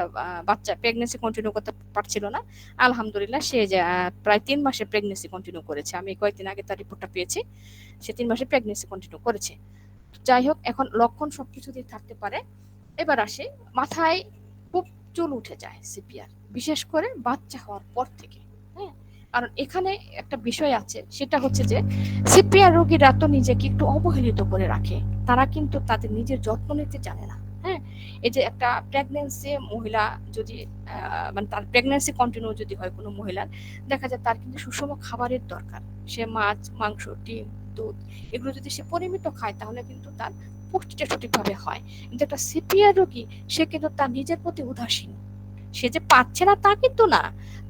বাচ্চা প্রেগনেন্সি কন্টিনিউ করতে পারছিল না, আলহামদুলিল্লাহ সে যে প্রায় 3 মাসে প্রেগনেন্সি কন্টিনিউ করেছে। আমি কয়েকদিন আগে তার রিপোর্টটা পেয়েছি, সে 3 মাসে প্রেগনেন্সি কন্টিনিউ করেছে। যাই হোক, এখন লক্ষণ সবকিছুতেই থাকতে পারে। এবার আসে মাথায় খুব চুল উঠে যায় সিপিআর, বিশেষ করে বাচ্চা হওয়ার পর থেকে। হ্যাঁ, কারণ এখানে একটা বিষয় আছে, সেটা হচ্ছে যে সিপিআর রোগীরা তো নিজেকে একটু অবহেলিত করে রাখে, তারা কিন্তু তাদের নিজের যত্ন নিতে জানে না। হ্যাঁ, এই যে একটা প্রেগনেন্সি মহিলা যদি মানে তার প্রেগনেন্সি কন্টিনিউ যদি হয় কোনো মহিলার, দেখা যায় তার কিন্তু সুষম খাবারের দরকার। সে মাছ, মাংস, ডিম, দুধ এগুলো যদি সে পরিমিত খায়, তাহলে কিন্তু তার পুষ্টিটা সঠিকভাবে হয়। কিন্তু একটা সিপিআর রোগী, সে কিন্তু তার নিজের প্রতি উদাসীন। সে যে পাচ্ছে না তা কিন্তু না,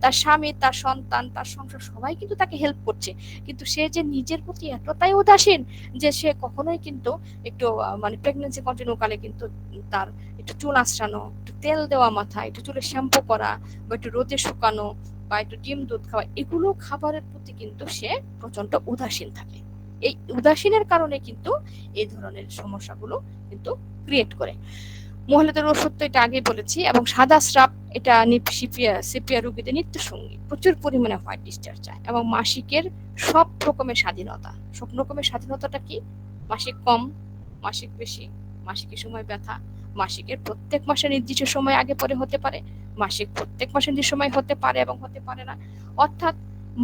তার স্বামী, তার সন্তান, তার সংসার সবাই কিন্তু তাকে হেল্প করছে, কিন্তু সে যে নিজের প্রতি এতটাই উদাসীন যে সে কখনোই কিন্তু একটু মানে প্রেগনেন্সি কন্টিনিউ কালে কিন্তু তার একটু চুল আঁচড়ানো, একটু তেল দেওয়া মাথায়, একটু চুলে শ্যাম্পু করা, বা একটু রোদে শুকানো, বা একটু ডিম দুধ খাওয়া, এগুলো খাবারের প্রতি কিন্তু সে প্রচন্ড উদাসীন থাকে। এই উদাসীনের কারণে কিন্তু এই ধরনের সমস্যাগুলো কিন্তু ক্রিয়েট করে। মহিলাদের ওষুধ তো এটা আগেই বলেছি, এবং সাদা স্রাব এটা সিপিআর রোগীদের নিত্য সঙ্গী। প্রচুর পরিমাণে হোয়াইট ডিসচার্জ যায়, এবং মাসিকের সব রকমের স্বাধীনতা। সব রকমের স্বাধীনতাটা কি? মাসিক কম, মাসিক বেশি, মাসিকের সময় ব্যথা, মাসিকের প্রত্যেক মাসে নির্দিষ্ট সময় আগে পরে হতে পারে, মাসিক প্রত্যেক মাসে নির্দিষ্ট সময় হতে পারে এবং হতে পারে না। অর্থাৎ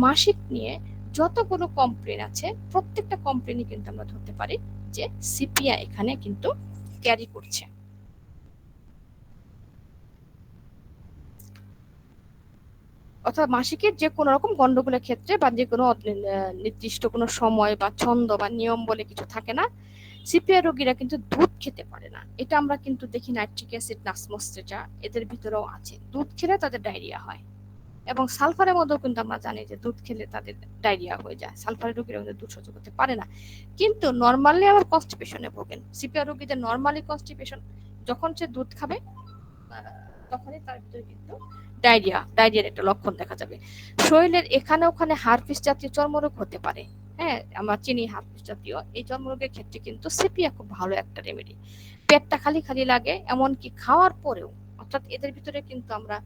মাসিক নিয়ে যতগুলো কমপ্লেন আছে, প্রত্যেকটা কমপ্লেনই কিন্তু আমরা ধরতে পারি যে সিপিআই এখানে কিন্তু ক্যারি করছে। অর্থাৎ মাসিকের যে কোনো রকম গন্ডগোলের ক্ষেত্রে, বা যে কোনো নির্দিষ্ট কোনো সময় বা ছন্দ বা নিয়ম বলে কিছু থাকে না। সিপিআর রোগীরা কিন্তু দুধ খেতে পারে না, এটা আমরা কিন্তু দেখি নাইট্রিক অ্যাসিড, নাসমোস, যেটা এদের ভিতরেও আছে, দুধ খেলে তাদের ডায়রিয়া হয়। এবং সালফারের মধ্যেও কিন্তু আমরা জানি যে দুধ খেলে তাদের ডায়রিয়া হয়ে যায়। সালফারের রোগীরা কিন্তু দুধ সহ্য করতে পারে না, কিন্তু নর্মালি আবার কনস্টিপেশনে ভোগেন। সিপিআর রোগীদের নর্মালি কনস্টিপেশন, যখন সে দুধ খাবে তখনই তার ভিতরে কিন্তু ডায়রিয়ার একটা লক্ষণ দেখা যাবে। শরীরের এখানে ওখানে হারপিস জাতীয় চর্মরোগ হতে পারে। হ্যাঁ, আমরা চিনি হারপিস জাতীয় এই চর্মরোগের ক্ষেত্রে কিন্তু সেপিয়া খুব ভালো একটা রেমেডি। পেটটা খালি খালি লাগে, এমনকি খাওয়ার পরেও। অর্থাৎ এদের ভিতরে কিন্তু আমরা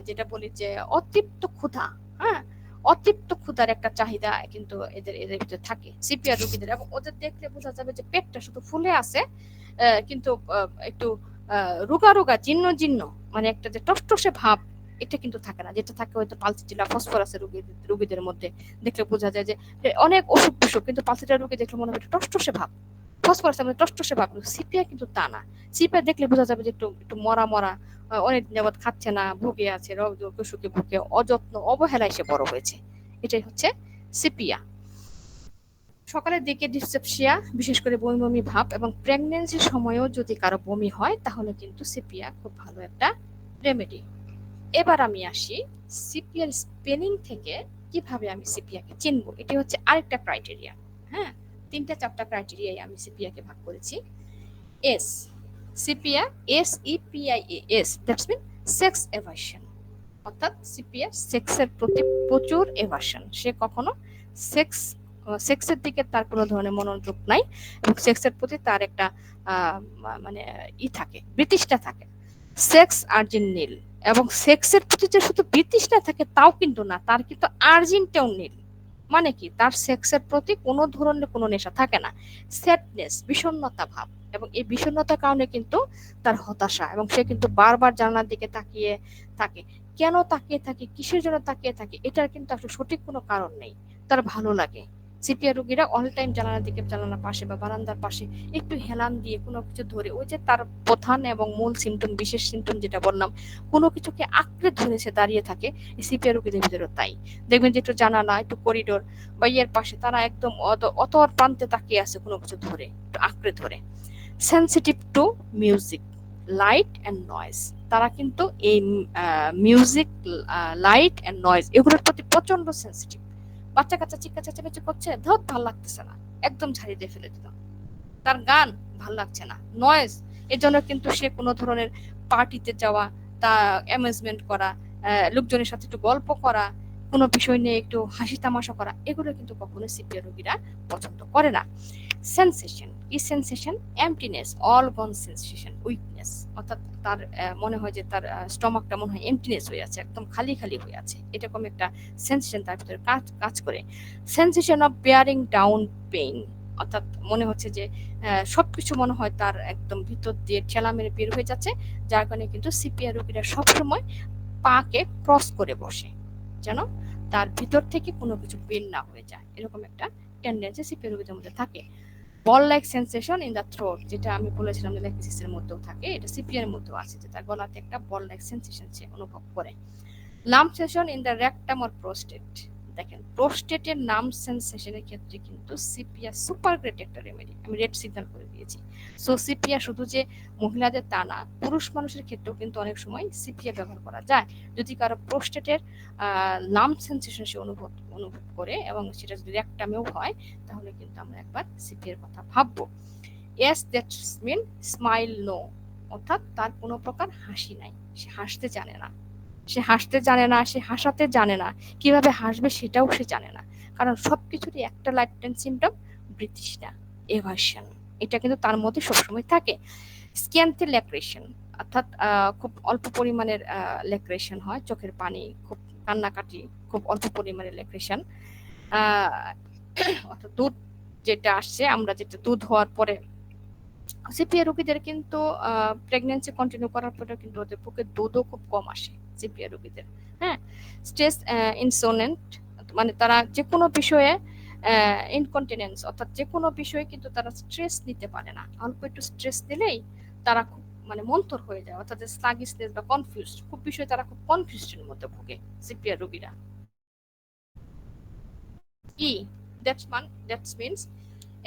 যেটা বলি যে অতৃপ্ত ক্ষুধা, হ্যাঁ, অতৃপ্ত ক্ষুধার একটা চাহিদা কিন্তু এদের এদের ভিতরে থাকে সিপিআর রোগীদের। এবং ওদের দেখলে বোঝা যাবে যে পেটটা শুধু ফুলে আছে, কিন্তু একটু রোগা রোগা, জীর্ণ জীর্ণ, মানে একটা যে টসটসে ভাব, এটা কিন্তু থাকে না, যেটা থাকে হয়তো পালসিটিলা ফসফরাসের রোগীদের মধ্যে। দেখলে বোঝা যায় যে অনেক অসুখ বিসুখ, কিন্তু পালসিটিলা রোগী দেখলে মনে হয় টসটসে ভাব, ফসফরাস মানে টসটসে ভাব। সিপিআর কিন্তু তা না। সিপিআর দেখলে বোঝা যাবে যে একটু একটু মরা মরা, অনেক যাবৎ খাচ্ছে না, ভুগে আছে, রোগ অসুখে ভুগে, অযত্ন অবহেলায় সে বড় হয়েছে। এটাই হচ্ছে সিপিয়া। সকালের দিকে ডিসপেপসিয়া, বিশেষ করে বমি বমি ভাব, এবং প্রেগন্যান্সির সময়ও যদি কারো বমি হয়, তাহলে কিন্তু সিপিয়া খুব ভালো একটা রেমেডি। এবার আমি আসি সিপিআর স্পেলিং থেকে কিভাবে আমি সিপিয়াকে চিনবো। এটি হচ্ছে আরেকটা ক্রাইটেরিয়া। হ্যাঁ, 3-4টা ক্রাইটেরিয়ায় আমি সিপিয়াকে ভাগ করেছি। S, sepia, SEPIA, that's mean sex aversion. অর্থাৎ সিপিয়া সেক্সের প্রতি প্রচুর এভাশন, সে কখনো সেক্সের দিকে তার কোনো ধরনের মনোযোগ নাই, এবং সেক্সের প্রতি তার একটা মানে থাকে, বিতৃষ্ণা থাকে। সেক্স আর্জিন নীল। এবং সেক্সের প্রতি যে শুধু বিতৃষ্ণা থাকে তাও কিন্তু না, তার কিন্তু আর্জিনটাও নীল। মানে কি, তার সেক্সের প্রতি কোনো ধরনের কোনো নেশা থাকে না। স্যাডনেস, বিষণ্ণতা ভাব, এবং এই বিষণ্ণতার কারণে কিন্তু তার হতাশা, এবং সে কিন্তু বারবার জানলার দিকে তাকিয়ে থাকে। কেন তাকিয়ে থাকে, কিসের জন্য তাকিয়ে থাকে, এটার কিন্তু আসলে সঠিক কোনো কারণ নেই। তার ভালো লাগে, সিপিআর রোগীরা অল টাইম জানালার দিকে, জানালার পাশে বা বারান্দার পাশে একটু হেলান দিয়ে কোনো কিছু ধরে, ওই যে তার প্রধান এবং মূল সিমটম, বিশেষ সিমটম যেটা বললাম, কোনো কিছুকে আঁকড়ে ধরে সে দাঁড়িয়ে থাকে, এই সিপিআর রোগীদের ভিতরে তাই দেখবেন যে একটু জানালা, একটু করিডোর বা ইয়ের পাশে তারা একদম অতর প্রান্তে তাকিয়ে আছে কোনো কিছু ধরে, একটু আঁকড়ে ধরে। Sensitive to music, light and noise, তারা কিন্তু এই মিউজিক, লাইট অ্যান্ড নয়েজ এগুলোর প্রতি প্রচন্ড সেনসিটিভ। বাচ্চা কাচ্চা চিৎকার চেঁচামেচি করছে, ধর ভাল লাগতেছে না, একদম ঝাড়িয়ে দিয়ে ফেলে দিলাম। তার গান ভাল লাগছে না, নয়েজ, এর জন্য কিন্তু সে কোনো ধরনের পার্টিতে যাওয়া, তা অ্যামেজমেন্ট করা, লোকজনের সাথে একটু গল্প করা, কোনো বিষয় নিয়ে একটু হাসি তামাশা করা, এগুলো কিন্তু কখনো সিপিআর রোগীরা পছন্দ করে না। সেন্সেশন, কি সেন্সেশন? এমটিনেস, অল গন সেন্সেশন, উইকনেস, অর্থাৎ তার মনে হয় যে তার স্টমাকটা মনে হয় এমটিনেস হয়ে আছে, একদম খালি খালি হয়ে আছে, এরকম একটা সেন্সেশন তার ভিতরে কাজ করে। Sensation of bearing down pain, অর্থাৎ মনে হচ্ছে যে সবকিছু মনে হয় তার একদম ভিতর দিয়ে ঠেলা মেরে বের হয়ে যাচ্ছে, যার কারণে কিন্তু সিপিআর রোগীরা সবসময় পাকে ক্রস করে বসে, যেন তার ভিতর থেকে কোনো কিছু বের না হয়ে যায়, এরকম একটা টেন্ডেন্সি সিপিআর রোগীদের মধ্যে থাকে। Ball like sensation in the throat, যেটা আমি বলেছিলাম যে ল্যাক্টিসিসের মধ্যেও থাকে, এটা সিপিআর এর মধ্যেও আছে, যে তার গলাতে একটা বল লাইক সেন্সেশন সে অনুভব করে। Lump session in the rectum or prostate, দেখেন প্রোস্টেটের নাম সেন্সেশনের ক্ষেত্রে কিন্তু সিপিয়া সুপার গ্রেট একটা রেমেডি, আমি রেড সিগন্যাল করে দিয়েছি। সো সিপিয়া শুধু যে মহিলাদের তা না, পুরুষ মানুষের ক্ষেত্রেও কিন্তু অনেক সময় সিপিয়া ব্যবহার করা যায়। যদি কারো প্রোস্টেটের লাম্প সেন্সেশন সে অনুভব করে এবং সেটা যদি রেকটামেও হয়, তাহলে কিন্তু আমরা একবার সিপিয়ার কথা ভাববো। As that mean smile no, অর্থাৎ তার কোনো প্রকার হাসি নাই, সে হাসতে জানে না, সে হাসতে জানে না, সে হাসাতে জানে না, কিভাবে হাসবে সেটাও সে জানে না, কারণ সবকিছুরই একটা লাইটেন্ট সিমটম, ব্রিটিশটা এভার্সন, এটা কিন্তু তার মধ্যে সবসময় থাকে। স্ক্যান্থি ল্যাক্রেশন, অর্থাৎ খুব অল্প পরিমাণের ল্যাক্রেশন হয়, চোখের পানি, খুব কান্নাকাটি, খুব অল্প পরিমাণের ল্যাক্রেশন, অর্থাৎ দুধ যেটা আসছে, আমরা যেটা দুধ হওয়ার পরে, সিপিআর রোগীদের কিন্তু প্রেগন্যান্সি কন্টিনিউ করার পরে কিন্তু ওদের বুকে দুধও খুব কম আসে সিপিআর রোগীদের। হ্যাঁ, স্ট্রেস ইনসোনেন্ট, মানে তারা যে কোনো বিষয়ে ইনকন্টিনেন্স, অর্থাৎ যে কোনো বিষয়ে কিন্তু তারা স্ট্রেস নিতে পারে না, অল্প একটু স্ট্রেস দিলেই তারা খুব মানে মন্থর হয়ে যায়, অর্থাৎ স্লাগিশনেস বা কনফিউজ, খুব বিষয়ে তারা খুব কনফিউশনের মধ্যে ভোগে সিপিআর রোগীরা। ই that's means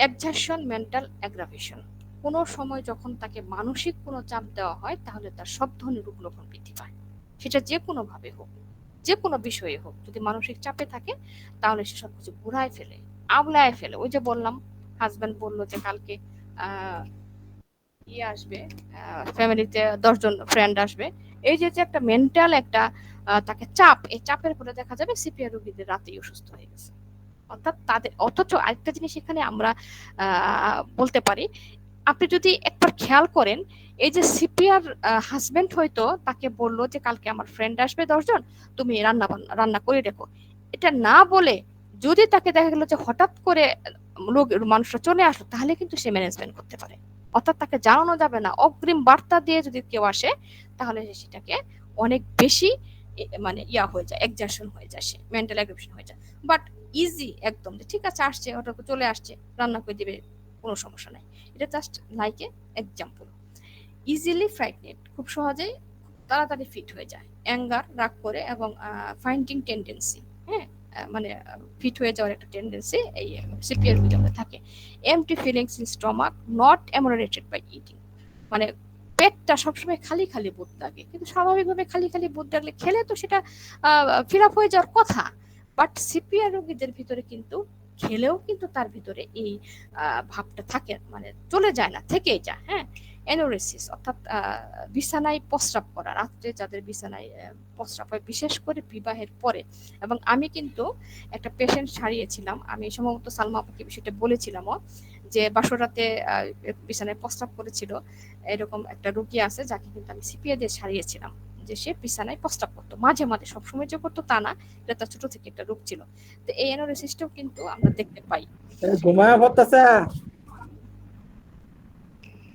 exertion mental aggravation, কোনো সময় যখন তাকে মানসিক কোনো চাপ দেওয়া হয়, তাহলে তার সব ধরনের রূপ লক্ষণ বৃদ্ধি পায়, সেটা যে কোনো ভাবে হোক, যে কোনো বিষয়ে হোক, যদি মানসিক চাপে থাকে তাহলে সে সবকিছু ঘুরায় ফেলে, আবলায় ফেলে। ওই যে বললাম, হাজবেন্ড বললো যে কালকে আহ ইয়ে আসবে, ফ্যামিলিতে 10 জন ফ্রেন্ড আসবে, এই যে যে একটা মেন্টাল একটা তাকে চাপ, এই চাপের ফলে দেখা যাবে সিপিআর রোগীদের রাতেই অসুস্থ হয়ে গেছে। অর্থাৎ তাদের, অথচ আরেকটা জিনিস এখানে আমরা বলতে পারি, আপনি যদি একবার খেয়াল করেন, এই যে সিপিআর হাজবেন্ড হয়তো তাকে বললো যে কালকে আমার ফ্রেন্ড আসবে 10 জন, তুমি রান্না করে রেখো, এটা না বলে যদি তাকে দেখা গেল যে হঠাৎ করে লোক মানুষরা চলে আসলো, তাহলে কিন্তু সে ম্যানেজমেন্ট করতে পারে। অর্থাৎ তাকে জানানো যাবে না, অগ্রিম বার্তা দিয়ে যদি কেউ আসে, তাহলে সেটাকে অনেক বেশি মানে ইয়া হয়ে যায়, এক্সারশন হয়ে যায়, সে মেন্টাল অ্যাগ্রেশন হয়ে যায়। বাট ইজি একদম, ঠিক আছে আসছে, ওটা চলে আসছে, রান্না করে দিবে, কোনো সমস্যা নাই। এটা just like a example. Easily frightened, খুব সহজেই তাড়াতাড়ি ফিট হয়ে যায়, অ্যাঙ্গার, রাগ করে, এবং ফাইন্ডিং টেন্ডেন্সি, হ্যাঁ, মানে ফিট হয়ে যাওয়ার একটা টেন্ডেন্সি এই সিপিআর ভিতরে থাকে। Empty feelings in stomach not ameliorated by eating, মানে পেটটা সবসময় খালি খালি বোধ লাগে, কিন্তু স্বাভাবিকভাবে খালি খালি বোধ লাগলে খেলে তো সেটা ফিল আপ হয়ে যাওয়ার কথা, বাট সিপিআর রোগীদের ভিতরে কিন্তু খেলেও কিন্তু তার ভিতরে এই ভাবটা থাকে, মানে চলে যায় না, থেকেই যায়। হ্যাঁ, এনোরেসিস, অর্থাৎ বিছানায় প্রস্রাব করা, রাত্রে যাদের বিছানায় প্রস্রাব হয়, বিশেষ করে বিবাহের পরে। এবং আমি কিন্তু একটা পেশেন্ট সারিয়েছিলাম, আমি সম্ভবত সালমা আপুকে বিষয়টা বলেছিলামও, যে বাসরাতে বিছানায় প্রস্রাব করেছিল, এরকম একটা রোগী আছে যাকে কিন্তু আমি সিপিআর দিয়ে সারিয়েছিলাম, যে সে বিছানায় প্রস্রাব করতো মাঝে মাঝে, সবসময় যে করতো তা না, এটা তার ছোট থেকে একটা রোগ ছিল। তো এই এনোরেসিসটাও কিন্তু আমরা দেখতে পাই। ঘুমায় পড়তেছে।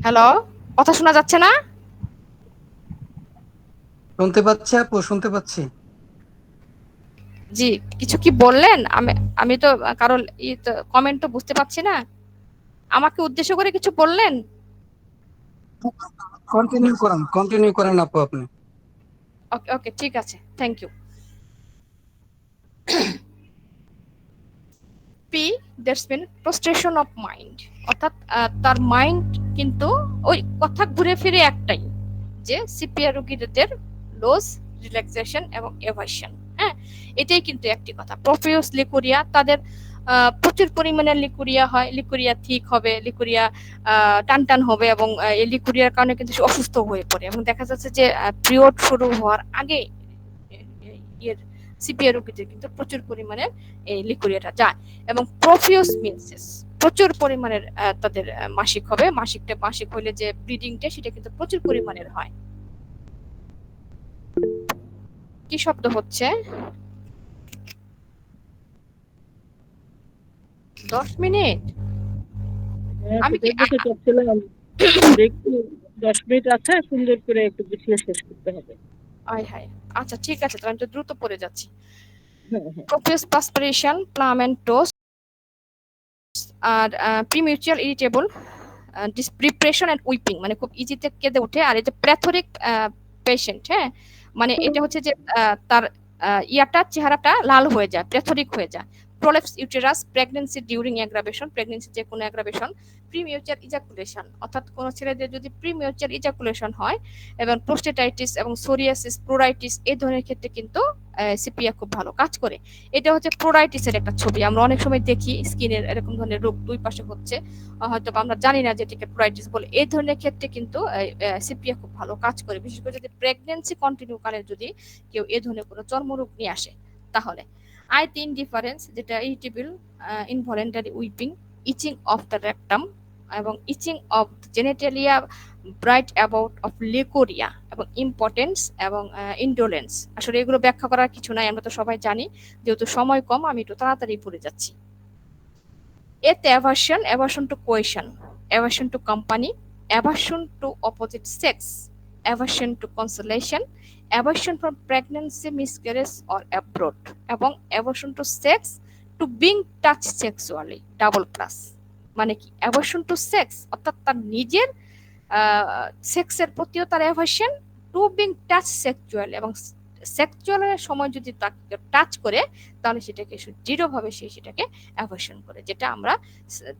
হ্যালো, কথা শোনা যাচ্ছে না? শুনতে পাচ্ছি আপু, শুনতে পাচ্ছি। জি, কিছু কি বললেন? আমি আমি তো কারোর কমেন্ট তো বুঝতে পারছি না। আমাকে উদ্দেশ্য করে কিছু বললেন? কন্টিনিউ করেন আপু আপনি। ওকে, ওকে, ঠিক আছে। Thank you. P, that's mean prostration of mind, অর্থাৎ তার মাইন্ড কিন্তু ওই কথা ঘুরে ফিরে একটাই, যে সিপিআর রোগীদের লস, রিল্যাক্সেশন এবং এভাশন। হ্যাঁ, এটাই কিন্তু একটি কথা। প্রফিউস লিকুরিয়া, তাদের প্রচুর পরিমাণে লিকুরিয়া হয়, লিকুরিয়া ঠিক হবে, লিকুরিয়া টান টান হবে, এবং এই লিকুরিয়ার কারণে কিন্তু সে অসুস্থ হয়ে পড়ে, এবং দেখা যাচ্ছে যে পিরিয়ড শুরু হওয়ার আগে এর সিপিআর রোগীদের কিন্তু প্রচুর পরিমাণে এই লিকুরিয়াটা যায়। এবং প্রফিউস মিনসেস, প্রচুর পরিমাণের তাদের মাসিক হবে, মাসিক হইলে যে ব্লিডিংটা সেটা কিন্তু প্রচুর পরিমাণের হয়। কি শব্দ হচ্ছে? 10 মিনিট? হ্যাঁ, আমি কি সেটাই বলতে চাচ্ছিলাম যে একটু 10 মিনিট আছে, সুন্দর করে একটু গুছিয়ে শেষ করতে হবে। আয় হায়, আচ্ছা ঠিক আছে, তাহলে আমি তো দ্রুত পড়ে যাচ্ছি। হ্যাঁ হ্যাঁ। Profuse perspiration, palms and toes, আর premenstrual irritable depression and weeping, মানে খুব ইজিতে কেঁদে ওঠে। আর এই যে প্ল্যাথরিক পেশেন্ট, হ্যাঁ, মানে এটা হচ্ছে যে তার চেহারাটা লাল হয়ে যায়, প্ল্যাথরিক হয়ে যায়। Prolapse uterus, pregnancy during aggravation, pregnancy যে কোনো অ্যাগ্রাভেশন। প্রিমিউচার ইজাকুলেশন, অর্থাৎ কোনো ছেলেদের যদি প্রিমিউচার ইজাকুলেশন হয়, এবং প্রোস্টেটাইটিস এবং সোরিয়াসিস, প্রোরাইটিস, এই ধরনের ক্ষেত্রে কিন্তু সিপিয়া খুব ভালো কাজ করে। এটা হচ্ছে প্রোরাইটিসের একটা ছবি, আমরা অনেক সময় দেখি স্কিনের এরকম ধরনের রোগ দুই পাশে হচ্ছে, হয়তো আমরা জানি না যে এটাকে প্রাইটিস বলে। এই ধরনের ক্ষেত্রে কিন্তু সিপিএ খুব ভালো কাজ করে, বিশেষ করে যদি প্রেগন্যান্সি কন্টিনিউ কালে যদি কেউ এই ধরনের কোনো চর্মরোগ নিয়ে আসে তাহলে। I3 ডিফারেন্স, যেটা irritable involuntary weeping, itching of the rectum, এবং itching of genitalia, bright about of leucorrhoea, এবং ইম্পর্টেন্স এবং ইন্ডোলেন্স। আসলে এগুলো ব্যাখ্যা করার কিছু নাই, আমরা তো সবাই জানি। যেহেতু সময় কম, আমি একটু তাড়াতাড়ি পড়ে যাচ্ছি। এতে aversion, aversion to coition, aversion to company, aversion to opposite sex, aversion to consolation, aversion from pregnancy, miscarriage or abroad, এবং aversion to sex, to being touch sexually, double plus. মানে কি, অ্যাভার্সন টু সেক্স অর্থাৎ তার নিজের সেক্সের প্রতিও তার aversion, to being touch sexual, এবং সেক্সুয়ালের সময় যদি তাকে টাচ করে তাহলে সেটাকে দৃঢ়ভাবে সে সেটাকে অ্যাভার্সন করে, যেটা আমরা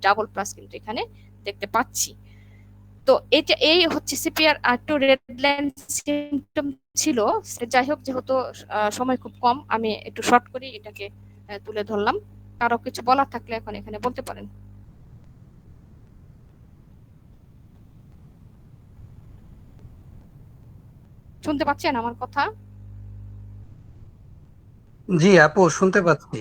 ডাবল প্লাস কিন্তু এখানে দেখতে পাচ্ছি। তো এটা এই হচ্ছে সিপিআর আর টু রেড লাইন সিমটম ছিল। যাই হোক, যেহেতু সময় খুব কম, আমি একটু শর্ট করে এটাকে তুলে ধরলাম। কারো কিছু বলার থাকলে এখন এখানে বলতে পারেন। শুনতে পাচ্ছেন আমার কথা? জি আপু, শুনতে পাচ্ছি।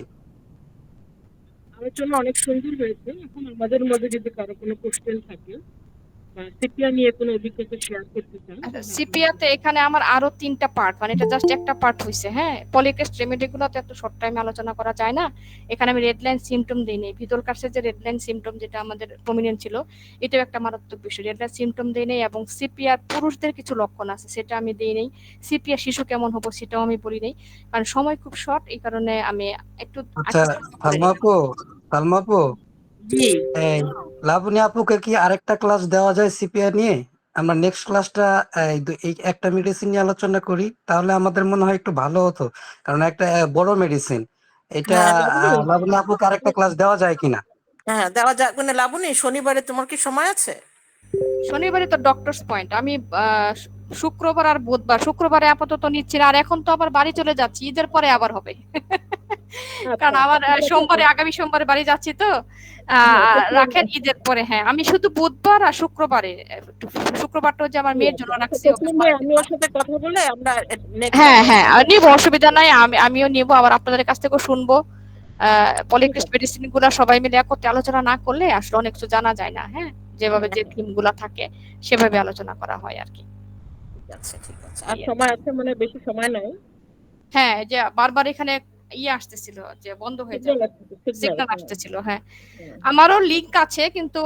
আলোচনা অনেক সুন্দর হয়েছে। এখন আমাদের মধ্যে যদি কারো কোনো কোশ্চেন থাকে বা সিপিয়া নিয়ে কোনো অভিজ্ঞতা শেয়ার করতে চান, তাহলে আপনারা সিপিয়াতে এখানে আমার আরো 3টা পার্ট, মানে এটা জাস্ট একটা পার্ট হইছে। হ্যাঁ, পলিকেস্ট রেমেডি গুলো তো এত শর্ট টাইমে আলোচনা করা যায় না। এখানে আমি রেড লাইন সিমটম দেই নাই, ভিতর কাছে যে রেড লাইন সিমটম যেটা আমাদের প্রমিনেন্ট ছিল, এটাও একটা মারাত্মক বিষয়। রেড লাইন সিমটম দেই নাই, এবং সিপিআর পুরুষদের কিছু লক্ষণ আছে সেটা আমি দেই নাই। সিপিআর শিশু কেমন হবো সেটাও আমি বলি নাই, কারণ সময় খুব শর্ট, এই কারণে আমি একটু আচ্ছা, আগে করে সালমা নিলাম। আপু, সালমা আপু, জি। এই লাবণী আপুকে কি আরেকটা ক্লাস দেওয়া যায় সিপিআর নিয়ে? আমরা নেক্সট ক্লাসটা এই একটা মেডিসিন নিয়ে আলোচনা করি, তাহলে আমাদের মনে হয় একটু ভালো হতো, কারণ একটা বড় মেডিসিন এটা। হ্যাঁ লাবণী, লাবণী আপুকে আরেকটা ক্লাস দেওয়া যায় কিনা? হ্যাঁ দেওয়া যাক। মানে লাবণী, শনিবারে তোমার কি সময় আছে? শনিবারে তো ডক্টরস পয়েন্ট, আমি শুক্রবার আর বুধবার, শুক্রবারে আপাতত নিচ্ছি না, আর এখন তো আবার বাড়ি চলে যাচ্ছি, ঈদের পরে আবার হবে। আচ্ছা কারণ আচ্ছা, আমার ঠিক আছে। সোমবারে, আগামী সোমবারে বাড়ি যাচ্ছি তো। হ্যাঁ, প্রথমে রাখেন ঈদের পরে। হ্যাঁ, আমি শুধু বুধবার আর শুক্রবারে, শুক্রবারটা যে আমার মেয়ের জন্য আচ্ছা, রাখছি, ওকে প্রথমে পড়াতে আমি ওর পারবো। সাথে কথা বলে আমরা নেক্সট হ্যাঁ অ্যাডভান্স হ্যাঁ, নিব, অসুবিধা নাই, আমিও নিব, আবার আপনাদের কাছ থেকেও শুনবো। ঠিক পলিক্রিস্ট আছে। মেডিসিন গুলা সবাই মিলে একত্রে আলোচনা না করলে আসলে অনেক কিছু জানা যায় না। হ্যাঁ, যেভাবে হ্যাঁ যে হ্যাঁ, থিম গুলা থাকে সেভাবে আলোচনা করা হয় আর কি। ঠিক আছে, ঠিক আছে। আর এই আর কি। সময় আছে, মানে বেশি সময় নাই। হ্যাঁ, যে বারবার এখানে আসতেছিল যে বন্ধ হয়ে সিগন্যাল যাবে, আসছে, সিগন্যাল। সিগন্যাল হ্যাঁ আসতেছিল। হ্যাঁ, হ্যাঁ। আমারও লিংক আছে, কিন্তু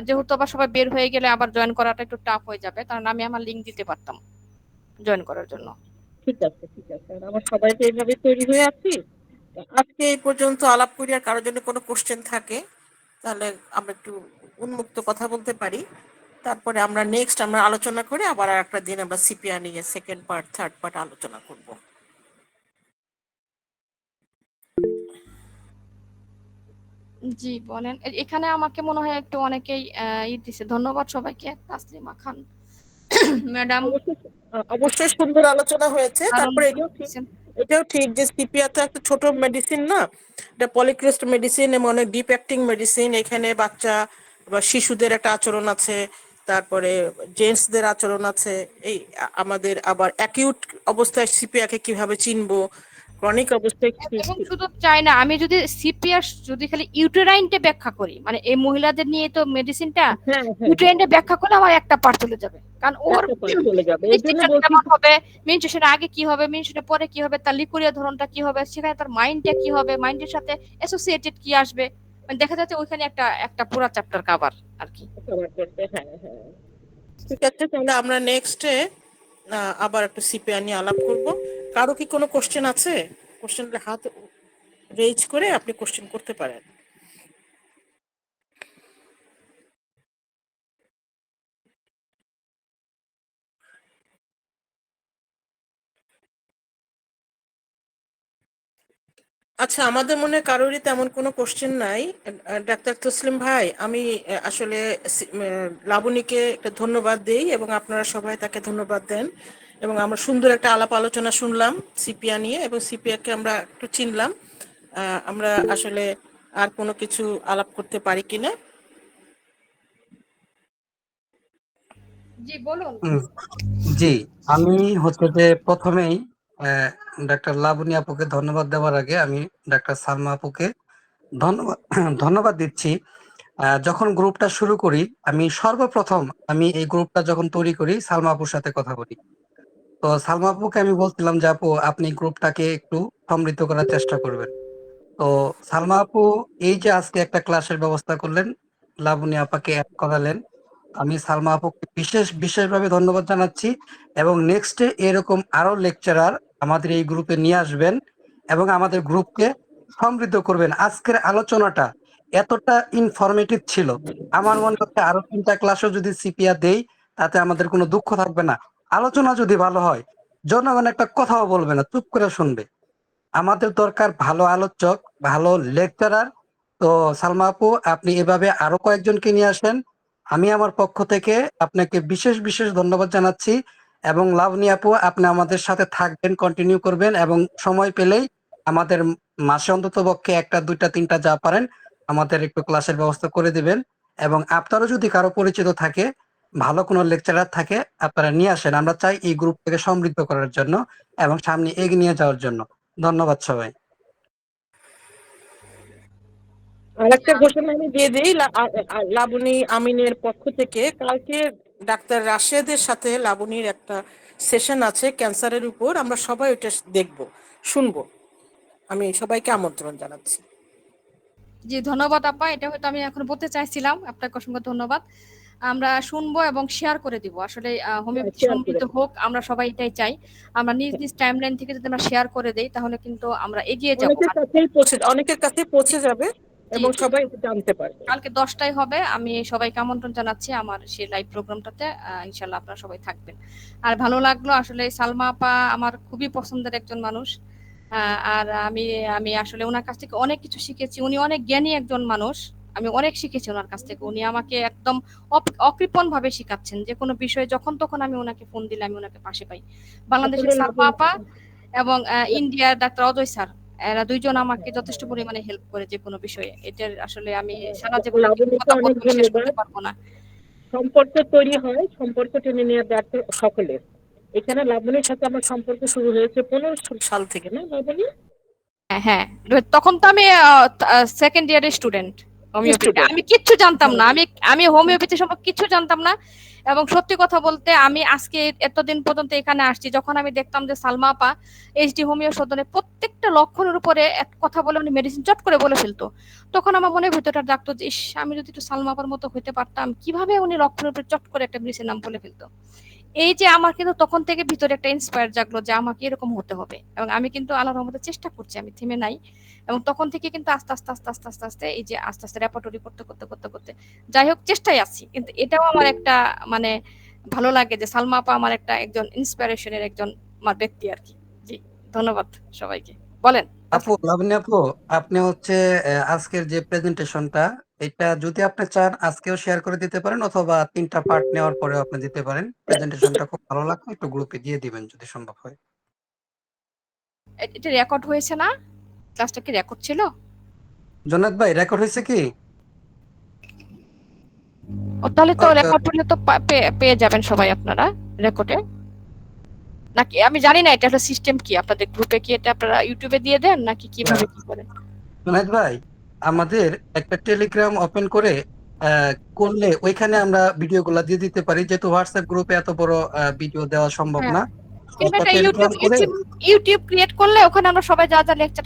যেহেতু আবার সবাই বের হয়ে গেলে আবার জয়েন করাটা একটু টাফ হয়ে যাবে, কারণ আমি আমার লিংক দিতে পারতাম জয়েন করার জন্য। ঠিক আছে, ঠিক আছে। আর আমার সবাইকে এইভাবে তৈরি হয়ে আছি। আজকে এই পর্যন্ত আলাপ করি, আর কারোর জন্য কোনো কোশ্চেন থাকে তাহলে আমরা একটু উন্মুক্ত কথা বলতে পারি। তারপরে আমরা নেক্সট আমরা আলোচনা করে আবার আর একটা দিন আমরা সিপিআর নিয়ে সেকেন্ড পার্ট থার্ড পার্ট আলোচনা করব। জি বলেন। এখানে আমাকে মনে হয় একটু অনেকেই দিছে। ধন্যবাদ সবাইকে। তাসলিমা খান ম্যাডাম অবশ্যই অবশ্যই সুন্দর আলোচনা হয়েছে। দারুণ তারপরে দিছেন। এটাও ঠিক যে সিপিআর তো একটা ছোট মেডিসিন না, এটা পলিক্রেস্ট মেডিসিন এবং অনেক ডিপ অ্যাক্টিং মেডিসিন। এখানে বাচ্চা বা শিশুদের একটা আচরণ আছে, তারপরে জেন্টসদের আচরণ আছে। এই আমাদের আবার অ্যাকিউট অবস্থায় সিপিআর কে কিভাবে চিনবো, ক্রনিক অবস্থায় এবং শুধু চাই না, আমি যদি সিপিআর যদি খালি ইউটেরাইনটা ব্যাখ্যা করি, মানে এই মহিলাদের নিয়ে তো মেডিসিনটা হ্যাঁ, হ্যাঁ, ইউটেরাইনটা ব্যাখ্যা করলে আমার একটা পার্ট চলে যাবে, কারণ ওর একটা part চলে যাবে। এই জন্য মিষ্টিটা বলছি কেমন হবে, মেনস্ট্রুয়েশনের আগে কি হবে, মেনস্ট্রুয়েশনের পরে কি হবে, তার লিকুরিয়া ধরনটা কি হবে, সেখানে তার মাইন্ডটা কি হবে, মাইন্ডের সাথে অ্যাসোসিয়েটেড কি আসবে, মানে দেখা যাচ্ছে ওইখানে একটা একটা পুরো চ্যাপ্টার কভার আর কি। cover করবে। হ্যাঁ, হ্যাঁ। ঠিক আছে, তাহলে আমরা নেক্সটে আবার একটু সিপিআর নিয়ে আলাপ করব। কারো কি কোনো কোশ্চেন আছে? কোশ্চেনের হাত রেজ করে আপনি কোশ্চেন করতে পারেন। আচ্ছা, আমাদের মনে হয় কারোরই তেমন কোনো কোশ্চেন নাই। ডাক্তার তসলিম ভাই, আমি আসলে লাবণীকে একটা ধন্যবাদ দেই এবং আপনারা সবাই তাকে ধন্যবাদ দেন, এবং আমরা সুন্দর একটা আলাপ আলোচনা শুনলাম সিপিআর নিয়ে, এবং সিপিআর কে আমরা একটু চিনলাম। আমরা আসলে আর কোনো কিছু আলাপ করতে পারি কিনা? জি বলুন। উম, জি, আমি হচ্ছে যে প্রথমেই ডাক্তার লাবণী আপুকে ধন্যবাদ দেওয়ার আগে আমি ডাক্তার সালমা আপুকে ধন্যবাদ ধন্যবাদ দিচ্ছি। যখন গ্রুপটা শুরু করি, আমি সর্বপ্রথম আমি এই গ্রুপটা যখন তৈরি করি সালমা আপুর সাথে কথা বলি। তো সালমা আপুকে আমি বলছিলাম যে আপু, আপনি গ্রুপটাকে একটু সমৃদ্ধ করার চেষ্টা করবেন। তো সালমা আপু এই যে আজকে একটা ক্লাসের ব্যবস্থা করলেন, লাবণী আপাকে অ্যাড করালেন, আমি সালমা আপুকে বিশেষভাবে ধন্যবাদ জানাচ্ছি। এবং নেক্সটে এরকম আরো লেকচারার আমাদের এই গ্রুপে নিয়ে আসবেন এবং আমাদের গ্রুপকে সমৃদ্ধ করবেন। আজকের আলোচনাটা এতটা ইনফরমেটিভ ছিল, আমার মনে হচ্ছে আরো 3টা ক্লাসও যদি সিপিআর দেই তাতে আমাদের কোনো দুঃখ থাকবে না। আলোচনা যদি ভালো হয়, জনগণ একটা কথাও বলবে না, চুপ করে শুনবে। আমাদের দরকার ভালো আলোচক, ভালো লেকচারার। তো সালমা আপু, আপনি এভাবে আরো কয়েকজনকে নিয়ে আসেন। আমি আমার পক্ষ থেকে আপনাকে বিশেষ বিশেষ ধন্যবাদ জানাচ্ছি। এবং লাবণী আপু, আপনি আমাদের সাথে থাকবেন, কন্টিনিউ করবেন, এবং সময় পেলেই আমাদের মাসে অন্তত পক্ষে 1টা 2টা 3টা যা পারেন আমাদের একটু ক্লাসের ব্যবস্থা করে দিবেন। এবং আপনারও যদি কারো পরিচিত থাকে, ভালো কোনো লেকচারার থাকে, আপনারা নিয়ে আসেন। আমরা চাই এই গ্রুপটাকে সমৃদ্ধ করার জন্য এবং সামনে এগিয়ে নিয়ে যাওয়ার জন্য। ধন্যবাদ সবাই। আরেকটা ঘোষণা আমি দিয়ে দিই, লাবণী আমিনের পক্ষ থেকে কালকে ডাক্তার রাশেদের সাথে লাবণীর একটা সেশন আছে ক্যান্সারের উপর। আমরা সবাই ওইটা দেখবো, শুনবো। আমি সবাইকে আমন্ত্রণ জানাচ্ছি। জি ধন্যবাদ আপা, এটা হয়তো আমি এখন বলতে চাইছিলাম। আপনাকে অসংখ্য ধন্যবাদ। আমরা শুনবো এবং শেয়ার করে দিব। আসলে হোমিওপ্যাথি শেয়ার করে সমৃদ্ধ হোক, আমরা সবাই এটাই চাই। আমরা নিজ নিজ টাইমলাইন থেকে যদি আমরা শেয়ার করে দেই তাহলে কিন্তু আমরা এগিয়ে যাব। অনেকের কাছেই পৌঁছে যাবে জি এবং জি, সবাই এটা জানতে পারবে। কালকে 10টায় হবে। আমি সবাইকে আমন্ত্রণ জানাচ্ছি আমার সেই লাইভ প্রোগ্রামটাতে। ইনশাল্লাহ আপনারা সবাই থাকবেন। আর ভালো লাগলো আসলে, সালমা আপা আমার খুবই পছন্দের একজন মানুষ। আর আমি আমি আসলে ওনার কাছ থেকে অনেক কিছু শিখেছি। উনি অনেক জ্ঞানী একজন মানুষ। আমি অনেক শিখেছি ওনার কাছ থেকে। উনি আমাকে একদম অকৃপণ ভাবে শিখাচ্ছেন। যে কোনো বিষয়ে যখন তখন আমি ওনাকে ফোন দিলে আমি ওনাকে পাশে পাই। বাংলাদেশের আসলে সালমা লাবণী, আপা এবং ইন্ডিয়ার ডাক্তার অজয় স্যার, এরা দুইজন আমাকে যথেষ্ট পরিমাণে হেল্প করে যে কোনো বিষয়ে। এটার আসলে আমি সারা জীবনে লাবণীকে কৃতজ্ঞতা বোধ অনেক করে শেষ ধন্যবাদ। করতে পারবো না। সম্পর্ক তৈরি হয়, সম্পর্ক টেনে নেওয়ার দায়িত্ব সকলের। এখানে লাবণীর সাথে আমার সম্পর্ক শুরু হয়েছে 15 সাল থেকে, না লাবণী? হ্যাঁ হ্যাঁ, তখন তো আমি সেকেন্ড ইয়ারের স্টুডেন্ট হোমিওপ্যাথি। স্টুডেন্ট। আমি কিচ্ছু জানতাম হ্যাঁ, না, হ্যাঁ। আমি হোমিওপ্যাথি সম্পর্কে কিছু জানতাম না। এবং সত্যি কথা বলতে আমি আজকে এতদিন পর্যন্ত এখানে আসছি, যখন আমি দেখতাম যে সালমা আপা এইচডি হোমিও সদনে প্রত্যেকটা লক্ষণের উপরে এক কথা বলে উনি মেডিসিন চট করে বলে ফেলতো, তখন আমার মনের ভিতরটা ডাকতো যে ইস, আমি যদি একটু সালমা আপার মতো হইতে পারতাম, কিভাবে উনি লক্ষণের উপরে চট করে একটা মেডিসিন নাম বলে ফেলতো। এই যে আমার কিন্তু তখন থেকে ভিতরে একটা ইন্সপায়ার জাগলো যে আমাকে এরকম হতে হবে, এবং আমি কিন্তু আল্লাহর রহমতে চেষ্টা করছি, আমি থেমে নাই। এবং তখন থেকে কিন্তু আস্তে আস্তে আস্তে আস্তে আস্তে আস্তে এই যে আস্তে আস্তে রেপার্টরি করতে করতে করতে করতে যাই হোক চেষ্টায় আছি। কিন্তু এটাও আমার একটা মানে ভালো লাগে যে সালমা আপা আমার একটা একজন ইন্সপিরেশনের একজন আমার ব্যক্তি আর কি। জি, ধন্যবাদ সবাইকে। বলেন আপু, লাবণী আপু, আপনি হচ্ছে আজকের যে প্রেজেন্টেশনটা, এটা যদি আপনি চান আজকেও শেয়ার করে দিতে পারেন, অথবা 3টা পার্ট নেওয়ার পরেও আপনি দিতে পারেন। প্রেজেন্টেশনটা খুব ভালো লাগলো, একটু গ্রুপে দিয়ে দিবেন যদি সম্ভব হয়। এটা রেকর্ড হয়েছে না? ক্লাসটা কি রেকর্ড ছিল? জনাদ ভাই, রেকর্ড হয়েছে কি? ও তাহলে তো ওকে, রেকর্ড হলে তো পেয়ে যাবেন সবাই আপনারা রেকর্ডে, নাকি আমি জানি না এটা হলো সিস্টেম কি আপনাদের গ্রুপে, কি এটা আপনারা ইউটিউবে দিয়ে দেন নাকি কিভাবে কি করেন? জনাদ ভাই, আমাদের একটা টেলিগ্রাম ওপেন করে করলে ওইখানে আমরা ভিডিওগুলো দিয়ে দিতে পারি, যেহেতু হোয়াটসঅ্যাপ গ্রুপে এত বড় ভিডিও দেওয়া সম্ভব হ্যাঁ, না। কিংবা একটা এটা টেলিগ্রাম করে ইউটিউব ক্রিয়েট করলে ওখানে আমরা সবাই যা যা লেকচার